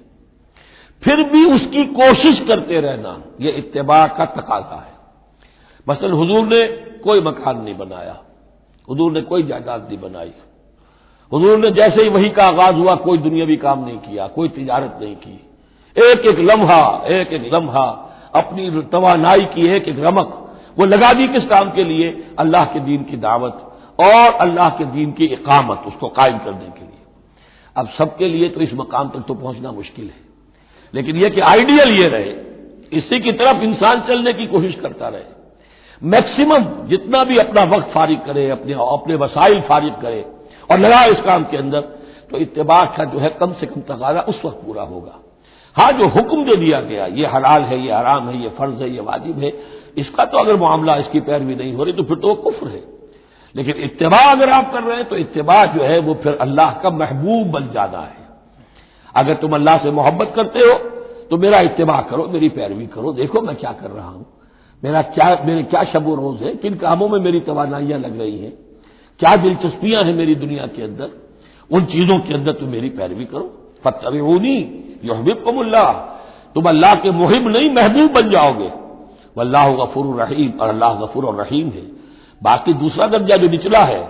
S1: پھر بھی اس کی کوشش کرتے رہنا یہ اتباع کا تقاضا ہے۔ مثلا حضور نے کوئی مکان نہیں بنایا، حضور نے کوئی جائیداد نہیں بنائی، حضور نے جیسے ہی وحی کا آغاز ہوا کوئی دنیاوی کام نہیں کیا، کوئی تجارت نہیں کی، ایک ایک لمحہ اپنی توانائی کی ایک رمق وہ لگا دی کس کام کے لیے؟ اللہ کے دین کی دعوت اور اللہ کے دین کی اقامت، اس کو قائم کرنے کے لیے۔ اب سب کے لیے تو اس مقام تک تو پہنچنا مشکل ہے، لیکن یہ کہ آئیڈیل یہ رہے، اسی کی طرف انسان چلنے کی کوشش کرتا رہے، میکسیمم جتنا بھی اپنا وقت فارغ کرے، اپنے وسائل فارغ کرے اور لگائے اس کام کے اندر، تو اتباع کا جو ہے کم سے کم تقاضا اس وقت پورا ہوگا۔ ہاں جو حکم جو دیا گیا، یہ حلال ہے، یہ حرام ہے، یہ فرض ہے، یہ واجب ہے، اس کا تو اگر معاملہ اس کی پیروی نہیں ہو رہی تو پھر تو وہ کفر ہے۔ لیکن اتباع اگر آپ کر رہے ہیں تو اتباع جو ہے وہ پھر اللہ کا محبوب بن جانا ہے۔ اگر تم اللہ سے محبت کرتے ہو تو میرا اتباع کرو، میری پیروی کرو، دیکھو میں کیا کر رہا ہوں، میرے کیا شب و روز ہے، کن کاموں میں میری توانائیاں لگ رہی ہیں، کیا دلچسپیاں ہیں میری دنیا کے اندر، ان چیزوں کے اندر تم میری پیروی کرو۔ فاتبعونی یحببکم اللہ، تم اللہ کے محب نہیں محبوب بن جاؤ گے، واللہ غفور الرحیم، اور اللہ غفور الرحیم ہے۔ باقی دوسرا درجہ جو نچلا ہے،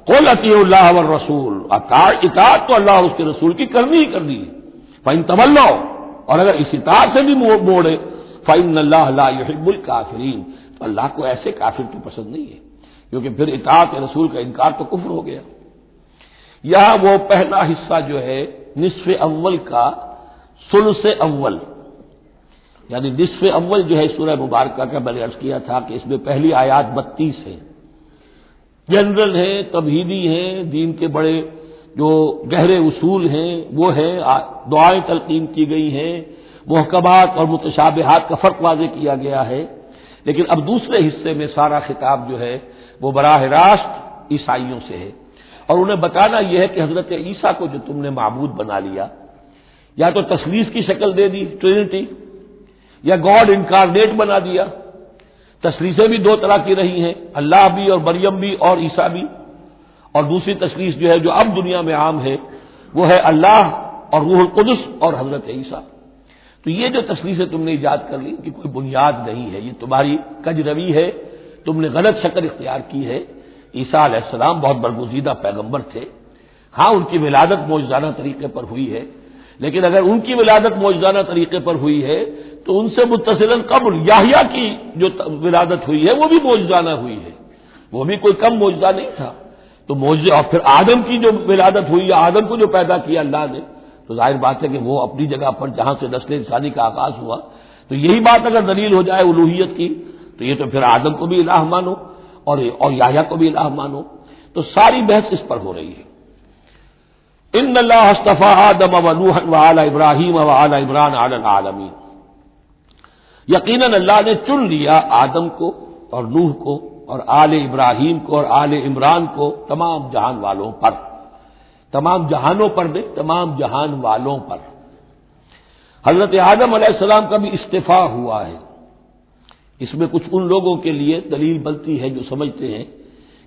S1: قل اطیعوا اللہ والرسول، اطاعت تو اللہ اور اس کے رسول کی کرنی ہی کرنی ہے۔ فإن تولوا، اور اگر اس اطاعت سے بھی موڑے، فإن اللہ لا يحب الکافرین، تو اللہ کو ایسے کافر تو پسند نہیں ہے، کیونکہ پھر اطاعت رسول کا انکار تو کفر ہو گیا۔ یہاں وہ پہلا حصہ جو ہے نصف اول کا ثلث اول، یعنی نصف اول جو ہے سورہ مبارکہ کا میں نے عرض کیا تھا کہ اس میں پہلی آیات 32 ہیں، جنرل ہیں، تمہیدی ہیں، دین کے بڑے جو گہرے اصول ہیں وہ ہیں، دعائیں تلقین کی گئی ہیں، محکمات اور متشابہات کا فرق واضح کیا گیا ہے۔ لیکن اب دوسرے حصے میں سارا خطاب جو ہے وہ براہ راست عیسائیوں سے ہے، اور انہیں بتانا یہ ہے کہ حضرت عیسیٰ کو جو تم نے معبود بنا لیا، یا تو تثلیث کی شکل دے دی ٹرینٹی، یا گاڈ انکارنیٹ بنا دیا۔ تثلیثیں بھی دو طرح کی رہی ہیں، اللہ بھی اور مریم بھی اور عیسیٰ بھی، اور دوسری تثلیث جو ہے جو اب دنیا میں عام ہے وہ ہے اللہ اور روح القدس اور حضرت عیسیٰ۔ تو یہ جو تثلیثیں تم نے ایجاد کر لی کہ کوئی بنیاد نہیں ہے، یہ تمہاری کج روی ہے، تم نے غلط شکل اختیار کی ہے۔ عیسیٰ علیہ السلام بہت برگزیدہ پیغمبر تھے، ہاں ان کی ولادت معجزانہ طریقے پر ہوئی ہے، لیکن اگر ان کی ولادت معجزانہ طریقے پر ہوئی ہے تو ان سے متصلاً قبل یحییٰ کی جو ولادت ہوئی ہے وہ بھی معجزانہ ہوئی ہے، وہ بھی کوئی کم معجزہ نہیں تھا۔ تو معجزے، اور پھر آدم کی جو ولادت ہوئی ہے، آدم کو جو پیدا کیا اللہ نے، تو ظاہر بات ہے کہ وہ اپنی جگہ پر جہاں سے نسل انسانی کا آغاز ہوا، تو تو یہی بات اگر دلیل ہو جائے الوہیت کی تو یہ تو پھر آدم کو بھی الہ مانو اور یحییٰ کو بھی الہ مانو. تو ساری بحث اس پر ہو رہی ہے. ان اللہ اصطفیٰ آدم و نوحا وآل ابراہیم وآل عمران علی العالمین. یقیناً اللہ نے چن لیا آدم کو اور نوح کو اور آل ابراہیم کو اور آل عمران کو تمام جہان والوں پر. تمام جہانوں پر نہیں، تمام جہان والوں پر. حضرت آدم علیہ السلام کا بھی استفاء ہوا ہے. اس میں کچھ ان لوگوں کے لیے دلیل بنتی ہے جو سمجھتے ہیں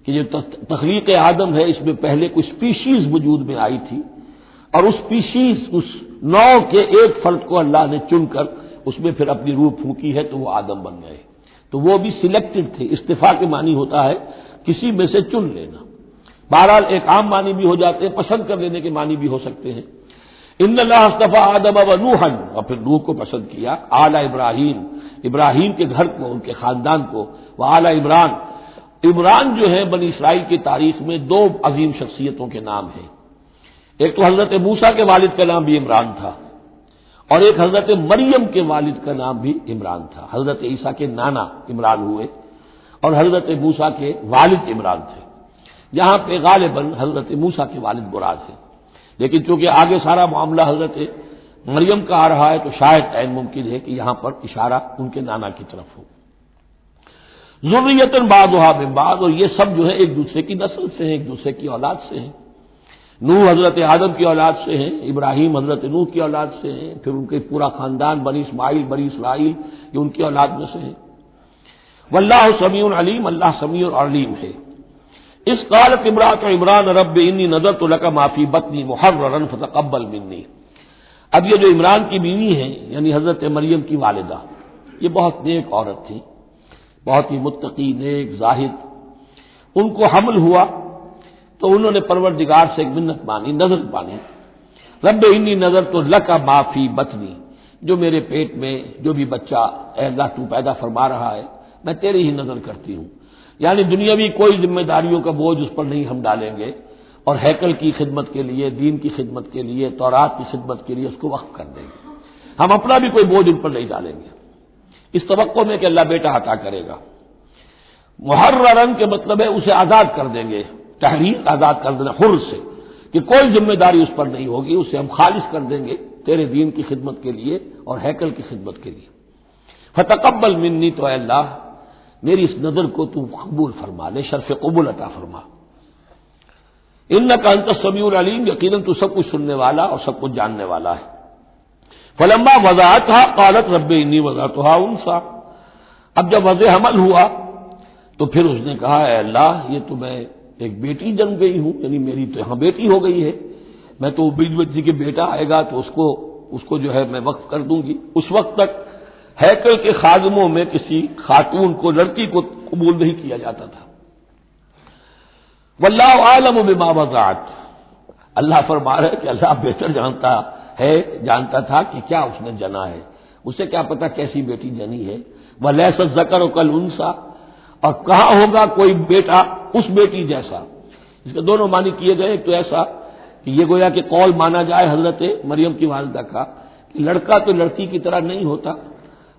S1: کہ جو تخلیق آدم ہے اس میں پہلے کوئی اسپیشیز وجود میں آئی تھی اور اس اسپیشیز اس نوع کے ایک فرد کو اللہ نے چن کر اس میں پھر اپنی روح پھونکی ہے تو وہ آدم بن گئے. تو وہ بھی سلیکٹڈ تھے. استفاء کے معنی ہوتا ہے کسی میں سے چن لینا. بہرحال ایک عام معنی بھی ہو جاتے ہیں، پسند کر لینے کے معنی بھی ہو سکتے ہیں. ان اللہ اصطفیٰ آدم و نوحا، اور پھر نوح کو پسند کیا، آل ابراہیم، ابراہیم کے گھر کو، ان کے خاندان کو، وہ آل عمران. عمران جو ہے بنی اسرائیل کی تاریخ میں دو عظیم شخصیتوں کے نام ہیں. ایک تو حضرت موسیٰ کے والد کا نام بھی عمران تھا اور ایک حضرت مریم کے والد کا نام بھی عمران تھا. حضرت عیسیٰ کے نانا عمران ہوئے اور حضرت موسیٰ کے والد عمران تھے. یہاں پہ غالباً حضرت موسیٰ کے والد مراد ہیں، لیکن چونکہ آگے سارا معاملہ حضرت مریم کا آ رہا ہے تو شاید عین ممکن ہے کہ یہاں پر اشارہ ان کے نانا کی طرف ہو. ذریۃ بعضھا من بعض، اور یہ سب جو ہے ایک دوسرے کی نسل سے ہیں، ایک دوسرے کی اولاد سے ہیں. نوح حضرت آدم کی اولاد سے ہیں، ابراہیم حضرت نوح کی اولاد سے ہیں، پھر ان کے پورا خاندان بنی اسماعیل بنی اسرائیل یہ ان کی اولاد میں سے ہیں. واللہ سمیع علیم، اللہ سمیع اور علیم ہے. اس قالت امرأۃ عمران رب انی نذرت لک ما فی بطنی محررا فتقبل منی. اب یہ جو عمران کی بیوی ہیں یعنی حضرت مریم کی والدہ، یہ بہت نیک عورت تھی، بہت ہی متقی، نیک، زاہد. ان کو حمل ہوا تو انہوں نے پروردگار سے ایک منت مانی، نذر مانی. رب انی نذرت لک ما فی بطنی، جو میرے پیٹ میں جو بھی بچہ اے اللہ تو پیدا فرما رہا ہے میں تیری ہی نذر کرتی ہوں. یعنی دنیاوی کوئی ذمہ داریوں کا بوجھ اس پر نہیں ہم ڈالیں گے اور ہیکل کی خدمت کے لیے، دین کی خدمت کے لیے، تورات کی خدمت کے لیے اس کو وقف کر دیں گے. ہم اپنا بھی کوئی بوجھ ان پر نہیں ڈالیں گے اس توقع میں کہ اللہ بیٹا عطا کرے گا. محررن کے مطلب ہے اسے آزاد کر دیں گے، تحریر آزاد کر دینا حر سے، کہ کوئی ذمہ داری اس پر نہیں ہوگی، اسے ہم خالص کر دیں گے تیرے دین کی خدمت کے لیے اور ہیکل کی خدمت کے لیے. فتقبل منی، تو اے اللہ میری اس نظر کو تو قبول فرما لے، شرف قبول عطا فرما. انک انت السمیع العلیم، یقیناً تو سب کچھ سننے والا اور سب کچھ جاننے والا ہے. فلما وضعتها قالت رب انی وضعتها انثى، اب جب وضع حمل ہوا تو پھر اس نے کہا اے اللہ یہ تو میں ایک بیٹی جن گئی ہوں، یعنی میری تو یہاں بیٹی ہو گئی ہے، میں تو بیٹی کے بیٹا آئے گا تو اس کو جو ہے میں وقف کر دوں گی. اس وقت تک ہیکل کے خادموں میں کسی خاتون کو، لڑکی کو قبول نہیں کیا جاتا تھا. واللہ عالم بما وضعت، اللہ فرما رہے کہ اللہ بہتر جانتا تھا کہ کیا اس نے جنا ہے، اسے کیا پتا کیسی بیٹی جنی ہے. ولیس الذکر کالانثی، اور کہاں ہوگا کوئی بیٹا اس بیٹی جیسا. اس کے دونوں معنی کیے گئے. ایک تو ایسا کہ یہ گویا کہ قول مانا جائے حضرت مریم کی والدہ کا کہ لڑکا تو لڑکی کی طرح نہیں ہوتا،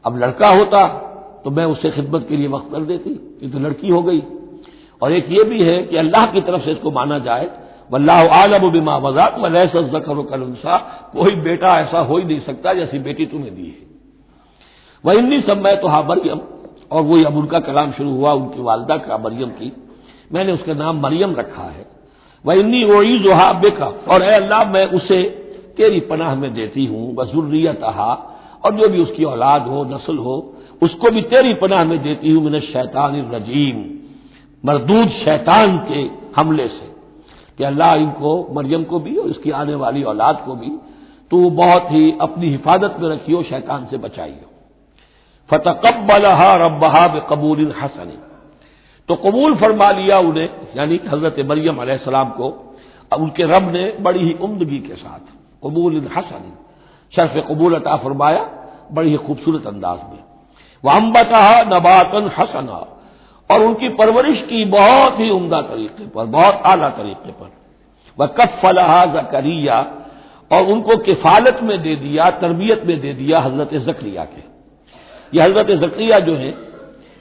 S1: اب لڑکا ہوتا تو میں اسے خدمت کے لیے وقت کر دیتی، یہ تو لڑکی ہو گئی. اور ایک یہ بھی ہے کہ اللہ کی طرف سے اس کو مانا جائے واللہ عالم بما وضعت ولیس الذکر کالانثی، کوئی بیٹا ایسا ہو ہی نہیں سکتا جیسی بیٹی تمہیں دی ہے. وانی سمیتھا مریم، اور وہی اب ان کا کلام شروع ہوا ان کی والدہ کا مریم کی، میں نے اس کا نام مریم رکھا ہے. وانی اعیذھا بک، اور اے اللہ میں اسے تیری پناہ میں دیتی ہوں. وذریتھا، اور جو بھی اس کی اولاد ہو، نسل ہو، اس کو بھی تیری پناہ میں دیتی ہوں من الشیطان الرجیم، مردود شیطان کے حملے سے. کہ اللہ ان کو، مریم کو بھی اور اس کی آنے والی اولاد کو بھی تو بہت ہی اپنی حفاظت میں رکھیو، شیطان سے بچائیو. فتقبلها ربها بقبول حسن، تو قبول فرما لیا انہیں، یعنی حضرت مریم علیہ السلام کو ان کے رب نے بڑی ہی عمدگی کے ساتھ قبول حسن، شرف قبول عطا فرمایا بڑی ہی خوبصورت انداز میں. وانبتها نباتا حسنا، اور ان کی پرورش کی بہت ہی عمدہ طریقے پر، بہت اعلیٰ طریقے پر. وکفلها زکریا، اور ان کو کفالت میں دے دیا، تربیت میں دے دیا حضرت زکریا کے. یہ حضرت زکریا جو ہیں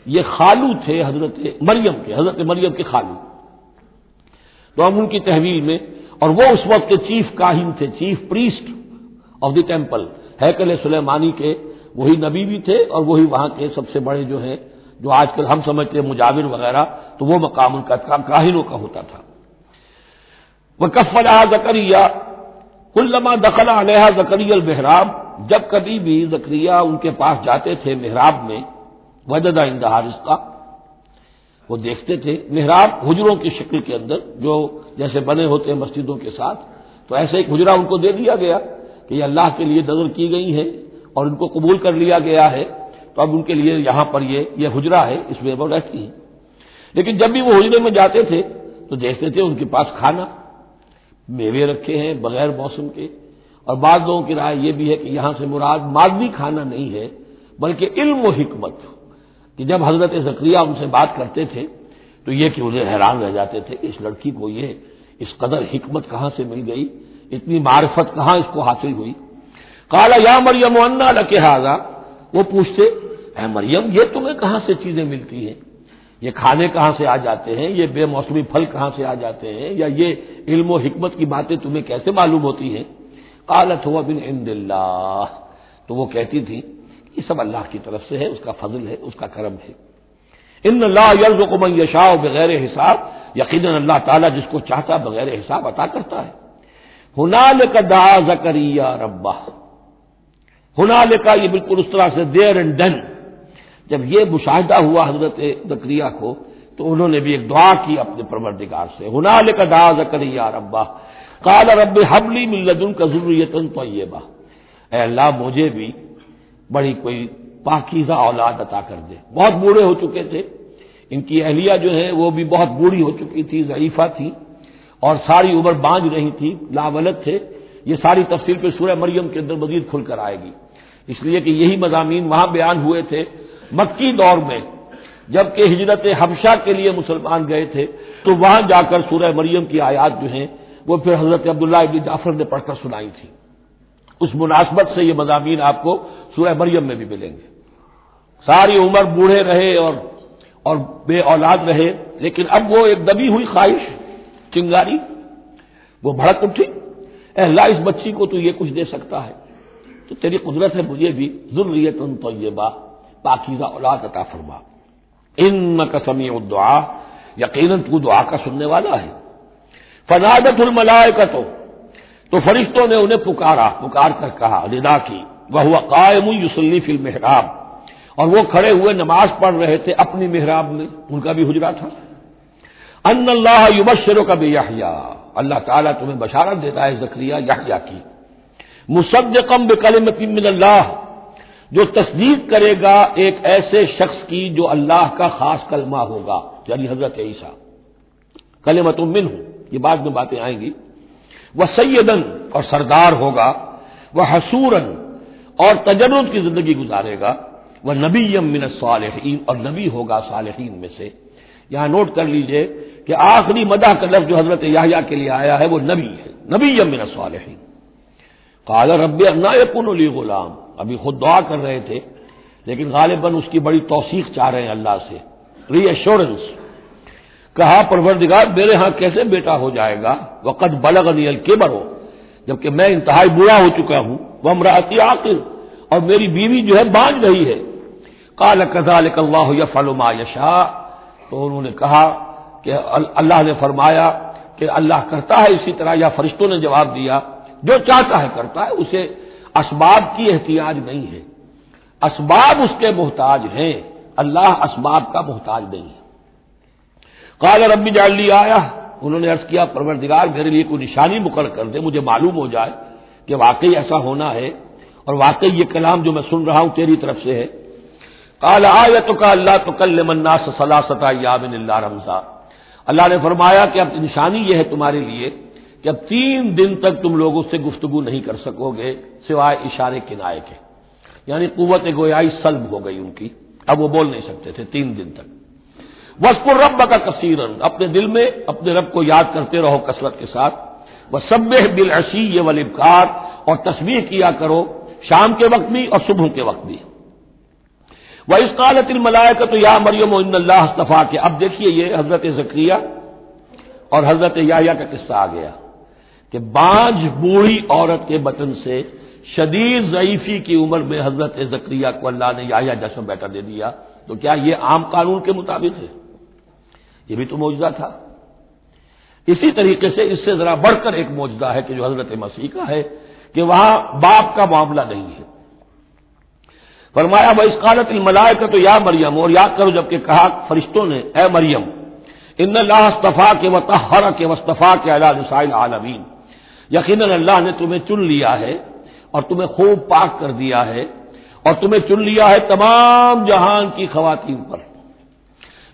S1: یہ خالو تھے حضرت مریم کے خالو، تو ہم ان کی تحویل میں، اور وہ اس وقت کے چیف کاہن تھے، chief priest of the temple, ہیکل سلیمانی کے وہی نبی بھی تھے اور وہی وہاں کے سب سے بڑے جو ہیں، جو آج کل ہم سمجھتے ہیں مجاور وغیرہ، تو وہ مقام ان کا کاہنوں کا ہوتا تھا۔ وَكَفَّلَهَا زَكَرِيَّا كُلَّمَا دَخَلَ عَلَيْهَا زَكَرِيَّا الْمِحْرَابَ، جب کبھی بھی زکریا ان کے پاس جاتے تھے محراب میں، وجد عندها رزقا، وہ دیکھتے تھے محراب حجروں کی شکل کے اندر جو جیسے بنے ہوتے ہیں مسجدوں کے ساتھ، تو ایسے ایک حجرہ ان کو دے دیا گیا کہ یہ اللہ کے لیے نذر کی گئی ہے اور ان کو قبول کر لیا گیا ہے، تو اب ان کے لیے یہاں پر یہ حجرہ ہے، اس میں وہ رہتی ہیں۔ لیکن جب بھی وہ حجرے میں جاتے تھے تو دیکھتے تھے ان کے پاس کھانا، میوے رکھے ہیں بغیر موسم کے، اور بعض لوگوں کی رائے یہ بھی ہے کہ یہاں سے مراد مادی کھانا نہیں ہے بلکہ علم و حکمت، کہ جب حضرت زکریا ان سے بات کرتے تھے تو یہ کہ انہیں حیران رہ جاتے تھے اس لڑکی کو یہ اس قدر حکمت کہاں سے مل گئی، اتنی معرفت کہاں اس کو حاصل ہوئی۔ قال یا مریم انا لک ھذا، وہ پوچھتے اے مریم یہ تمہیں کہاں سے چیزیں ملتی ہیں، یہ کھانے کہاں سے آ جاتے ہیں، یہ بے موسمی پھل کہاں سے آ جاتے ہیں، یا یہ علم و حکمت کی باتیں تمہیں کیسے معلوم ہوتی ہیں؟ قالت هو من عند اللہ، تو وہ کہتی تھی یہ سب اللہ کی طرف سے ہے، اس کا فضل ہے، اس کا کرم ہے۔ ان اللہ یرزق من یشاء بغیر حساب، یقیناً اللہ تعالیٰ جس کو چاہتا بغیر حساب عطا کرتا ہے۔ ہنالک دعا زکریا ربہ، ہنالک یہ بالکل اس طرح سے دیر اینڈ ڈن، جب یہ مشاہدہ ہوا حضرت زکریا کو تو انہوں نے بھی ایک دعا کی اپنے پروردگار سے، ہنالک دعا زکریا ربہ قال رب هب لي من لدنك ذرية طيبة، اے اللہ مجھے بھی بڑی کوئی پاکیزہ اولاد عطا کر دے۔ بہت بوڑھے ہو چکے تھے، ان کی اہلیہ جو ہے وہ بھی بہت بوڑھی ہو چکی تھی، ضعیفہ تھی، اور ساری عمر بانجھ رہی تھی، لاولد تھے۔ یہ ساری تفصیل پہ سورہ مریم کے اندر مزید کھل کر آئے گی، اس لیے کہ یہی مضامین وہاں بیان ہوئے تھے مکی دور میں، جبکہ ہجرت حبشہ کے لیے مسلمان گئے تھے، تو وہاں جا کر سورہ مریم کی آیات جو ہیں وہ پھر حضرت عبداللہ ابن جعفر نے پڑھ کر سنائی تھی۔ اس مناسبت سے یہ مضامین آپ کو سورہ مریم میں بھی ملیں گے۔ ساری عمر بوڑھے رہے اور بے اولاد رہے، لیکن اب وہ ایک دبی ہوئی خواہش، چنگاری، وہ بھڑک اٹھی، اے اللہ اس بچی کو تو یہ کچھ دے سکتا ہے تو تیری قدرت ہے مجھے بھی ذریۃ طیبہ، پاکیزہ اولاد عطا فرما۔ انک سمیع الدعاء، یقیناً تو دعا کا سننے والا ہے۔ فنادت الملائکۃ، تو فرشتوں نے انہیں پکار کر کہا، ندا کی، وہو قائم یصلی فی المحراب، اور وہ کھڑے ہوئے نماز پڑھ رہے تھے اپنی محراب میں، ان کا بھی حجرہ تھا۔ ان اللہ یبشرک بیحییٰ، اللہ تعالیٰ تمہیں بشارت دیتا ہے زکریا یحییٰ کی، مصدقا بکلمۃ من اللہ، جو تصدیق کرے گا ایک ایسے شخص کی جو اللہ کا خاص کلمہ ہوگا، یعنی حضرت عیسیٰ، کلمۃ منہ، یہ بعد میں باتیں آئیں گی۔ وہ سیدن، اور سردار ہوگا، وہ حسورن، اور تجرد کی زندگی گزارے گا، وہ نبی من الصالحین، اور نبی ہوگا صالحین میں سے۔ یہاں نوٹ کر لیجئے کہ آخری مدح کا لفظ جو حضرت یحییٰ کے لیے آیا ہے وہ نبی ہے، نبی من الصالحین۔ قال رب انا یکون لی غلام، ابھی خود دعا کر رہے تھے لیکن غالباً اس کی بڑی توثیق چاہ رہے ہیں اللہ سے، ری ایشورنس۔ کہا پروردگار میرے ہاں کیسے بیٹا ہو جائے گا، وقد بلغنی الکبر، جبکہ میں انتہائی بوڑھا ہو چکا ہوں، وامرأتی عاقر، اور میری بیوی جو ہے بانجھ رہی ہے۔ قال کذلک اللہ یفعل ما یشاء، تو انہوں نے کہا کہ اللہ نے فرمایا کہ اللہ کرتا ہے اسی طرح، یا فرشتوں نے جواب دیا جو چاہتا ہے کرتا ہے، اسے اسباب کی احتیاج نہیں ہے، اسباب اس کے محتاج ہیں، اللہ اسباب کا محتاج نہیں ہے۔ قال رب اجعل لی آیہ، انہوں نے عرض کیا پروردگار میرے لیے کوئی نشانی مقرر کر دے، مجھے معلوم ہو جائے کہ واقعی ایسا ہونا ہے اور واقعی یہ کلام جو میں سن رہا ہوں تیری طرف سے ہے۔ قال آیتک الا تکلم الناس ثلاثۃ ایام الا رمزا، اللہ نے فرمایا کہ اب نشانی یہ ہے تمہارے لیے کہ اب 3 دن تک تم لوگوں سے گفتگو نہیں کر سکو گے سوائے اشارے کنائے کے، یعنی قوت گویائی سلب ہو گئی ان کی، اب وہ بول نہیں سکتے تھے 3 دن تک۔ وَاذْكُر رَّبَّكَ كَثِيرًا، اپنے دل میں اپنے رب کو یاد کرتے رہو کثرت کے ساتھ۔ وَسَبِّحْ بِالْعَشِيِّ وَالْإِبْكَارِ، اور تسبیح کیا کرو شام کے وقت بھی اور صبح کے وقت بھی۔ وَإِذْ قَالَتِ الْمَلَائِكَةُ يَا مَرْيَمُ إِنَّ اللَّهَ اصْطَفَاكِ۔ اب دیکھیے یہ حضرت زکریا اور حضرت یحییٰ کا قصہ آ گیا کہ بانجھ بوڑھی عورت کے بطن سے شدید ضعیفی کی عمر میں حضرت زکریا کو اللہ نے یحییٰ جیسا بیٹا دے دیا، تو کیا یہ عام قانون کے مطابق ہے؟ یہ بھی تو معجزہ تھا۔ اسی طریقے سے اس سے ذرا بڑھ کر ایک معجزہ ہے کہ جو حضرت مسیح کا ہے کہ وہاں باپ کا معاملہ نہیں ہے۔ فرمایا وَإِذْ قَالَتِ الْمَلَائِكَةُ يَا مَرْيَمُ، اور یاد کرو جب کہ کہا فرشتوں نے اے مریم، إِنَّ اللَّهَ اصْطَفَاكِ وَطَهَّرَكِ وَاصْطَفَاكِ عَلَى نِسَاءِ الْعَالَمِينَ، یقیناً اللہ نے تمہیں چن لیا ہے اور تمہیں خوب پاک کر دیا ہے اور تمہیں چن لیا ہے تمام جہان کی خواتین پر۔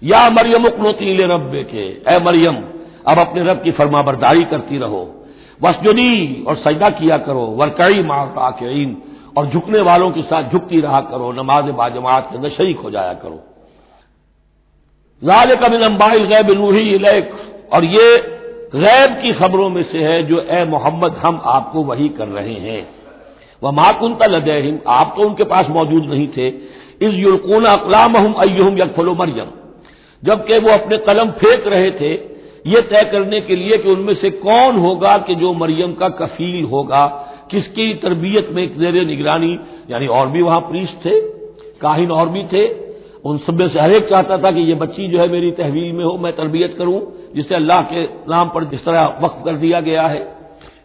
S1: یا مریم اقنتی لربک، اے مریم اب اپنے رب کی فرما برداری کرتی رہو، واسجدی اور سجدہ کیا کرو، ورکعی مع الراکعین اور جھکنے والوں کے ساتھ جھکتی رہا کرو، نماز باجماعت کے اندر شریک ہو جایا کرو۔ ذالک من انباء الغیب نوحی الیک، اور یہ غیب کی خبروں میں سے ہے جو اے محمد ہم آپ کو وحی کر رہے ہیں۔ وما کنت لدیہم، آپ تو ان کے پاس موجود نہیں تھے، اذ یلقون اقلامہم ایہم یکفل مریم، جبکہ وہ اپنے قلم پھینک رہے تھے یہ طے کرنے کے لیے کہ ان میں سے کون ہوگا کہ جو مریم کا کفیل ہوگا، کس کی تربیت میں زیر نگرانی، یعنی اور بھی وہاں پریسٹ تھے، کاہن اور بھی تھے، ان سب میں سے ہر ایک چاہتا تھا کہ یہ بچی جو ہے میری تحویل میں ہو، میں تربیت کروں، جسے اللہ کے نام پر جس طرح وقف کر دیا گیا ہے۔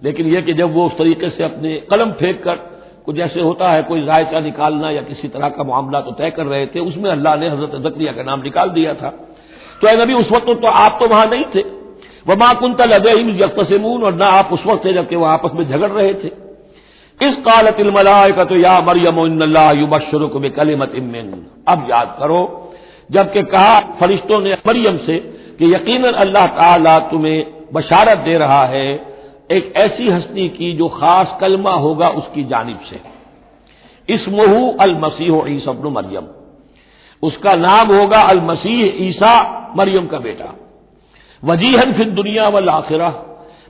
S1: لیکن یہ کہ جب وہ اس طریقے سے اپنے قلم پھینک کر کچھ ایسے ہوتا ہے کوئی ذائقہ نکالنا یا کسی طرح کا معاملہ تو طے کر رہے تھے، اس میں اللہ نے حضرت زکریا کا نام نکال دیا تھا۔ تو اے نبی اس وقت تو آپ تو وہاں نہیں تھے، وما كنت لديهم يختصمون، اور نہ آپ اس وقت تھے جبکہ وہ آپس میں جھگڑ رہے تھے۔ اذ قالت الملائکۃ یا مریم ان اللہ یبشرک بکلمۃ منہ، اب یاد کرو جبکہ کہا فرشتوں نے مریم سے کہ یقیناً اللہ تعالیٰ تمہیں بشارت دے رہا ہے ایک ایسی ہستی کی جو خاص کلمہ ہوگا اس کی جانب سے، اسمہ المسیح عیسی ابن مریم، اس کا نام ہوگا المسیح عیسیٰ مریم کا بیٹا، وجیہن فی الدنیا والآخرہ،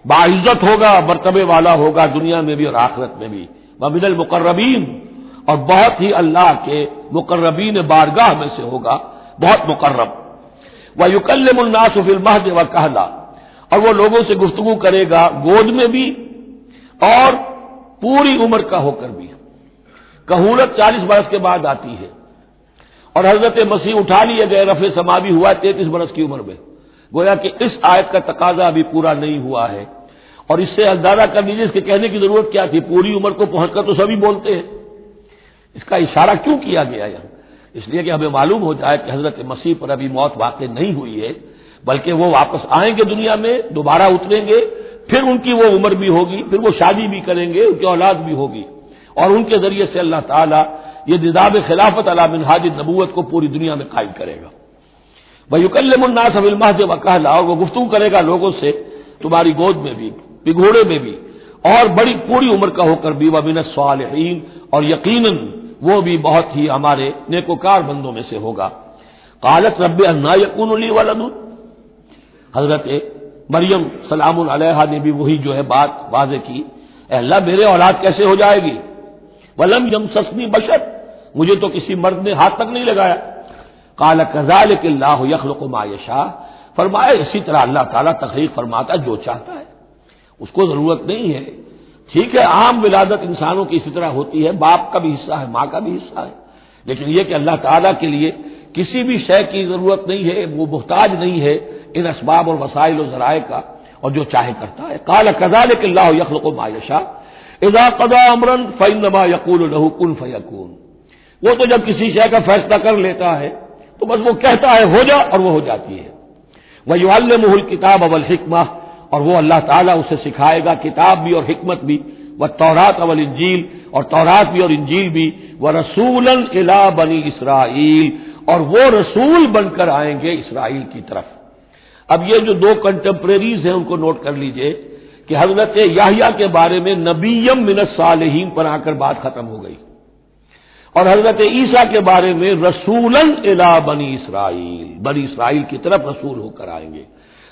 S1: باعزت ہوگا، مرتبے والا ہوگا دنیا میں بھی اور آخرت میں بھی، ومن المقربین، اور بہت ہی اللہ کے مقربین بارگاہ میں سے ہوگا، بہت مقرب، ویکلم الناس فی المہد وکہلا، اور وہ لوگوں سے گفتگو کرے گا گود میں بھی اور پوری عمر کا ہو کر بھی۔ کہولت 40 برس کے بعد آتی ہے اور حضرت مسیح اٹھا لیے گئے، رفع سما بھی ہوا 33 برس کی عمر میں، گویا کہ اس آیت کا تقاضا ابھی پورا نہیں ہوا ہے، اور اس سے اندازہ کر لیجیے اس کے کہنے کی ضرورت کیا تھی، پوری عمر کو پہنچ کر تو سبھی بولتے ہیں، اس کا اشارہ کیوں کیا گیا یہاں؟ اس لیے کہ ہمیں معلوم ہو جائے کہ حضرت مسیح پر ابھی موت واقع نہیں ہوئی ہے، بلکہ وہ واپس آئیں گے دنیا میں، دوبارہ اتریں گے، پھر ان کی وہ عمر بھی ہوگی، پھر وہ شادی بھی کریں گے، ان کی اولاد بھی ہوگی، اور ان کے ذریعے سے اللہ تعالیٰ یہ نظام خلافت علی منہاج النبوت کو پوری دنیا میں قائم کرے گا۔ وَيُكَلِّمُ النَّاسَ فِي الْمَهْدِ وَكَهْلًا، اور وہ گفتگو کرے گا لوگوں سے تمہاری گود میں بھی، پگھوڑے میں بھی، اور بڑی پوری عمر کا ہو کر بھی، وَمِنَ الصَّالِحِينَ، اور یقیناً وہ بھی بہت ہی ہمارے نیکوکار بندوں میں سے ہوگا۔ قالت رب انا یکون لی ولد، حضرت مریم سلام علیہا نے بھی وہی جو ہے بات واضح کی، اے اللہ میرے اولاد کیسے ہو جائے گی، ولم یمسسنی بشر، مجھے تو کسی مرد نے ہاتھ تک نہیں لگایا۔ قال کذالک اللہ یخلق ما یشاء، فرمایا اسی طرح اللہ تعالیٰ تخلیق فرماتا جو چاہتا ہے، اس کو ضرورت نہیں ہے۔ ٹھیک ہے عام ولادت انسانوں کی اسی طرح ہوتی ہے، باپ کا بھی حصہ ہے، ماں کا بھی حصہ ہے، لیکن یہ کہ اللہ تعالیٰ کے لیے کسی بھی شے کی ضرورت نہیں ہے، وہ محتاج نہیں ہے ان اسباب اور وسائل و ذرائع کا، اور جو چاہے کرتا ہے۔ قال کذالک اللہ یخلق ما یشاء اذا قضى امرا فانما يقول له كن فيكون، وہ تو جب کسی شے کا فیصلہ کر لیتا ہے تو بس وہ کہتا ہے ہو جا اور وہ ہو جاتی ہے۔ وَيُعَلِّمُهُ الْكِتَابَ وَالْحِكْمَةَ، اور وہ اللہ تعالیٰ اسے سکھائے گا کتاب بھی اور حکمت بھی، وَالتَّوْرَاةَ وَالْإِنْجِيلَ، اور تورات بھی اور انجیل بھی، وَرَسُولًا إِلَىٰ بَنِي إِسْرَائِيلَ، اور وہ رسول بن کر آئیں گے اسرائیل کی طرف۔ اب یہ جو دو کنٹمپریریز ہیں ان کو نوٹ کر لیجئے کہ حضرت یحییٰ کے بارے میں نبیم من الصالحین پر آ کر بات ختم ہو گئی، اور حضرت عیسیٰ کے بارے میں رسولاً الی بنی اسرائیل، بنی اسرائیل کی طرف رسول ہو کر آئیں گے۔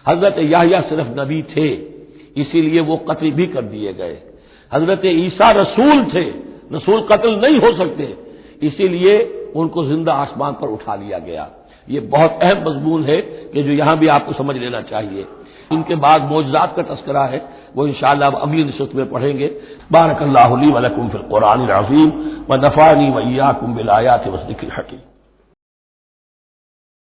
S1: حضرت یحییٰ صرف نبی تھے اسی لیے وہ قتل بھی کر دیے گئے، حضرت عیسیٰ رسول تھے، رسول قتل نہیں ہو سکتے، اسی لیے ان کو زندہ آسمان پر اٹھا لیا گیا۔ یہ بہت اہم مضمون ہے کہ جو یہاں بھی آپ کو سمجھ لینا چاہیے۔ ان کے بعد معجزات کا تذکرہ ہے، وہ انشاءاللہ اب اگلی نشست میں پڑھیں گے۔ بارک اللہ لی و لکم فی القرآن العظیم و نفعنی و ایاکم بالآیات والذکر الحکیم۔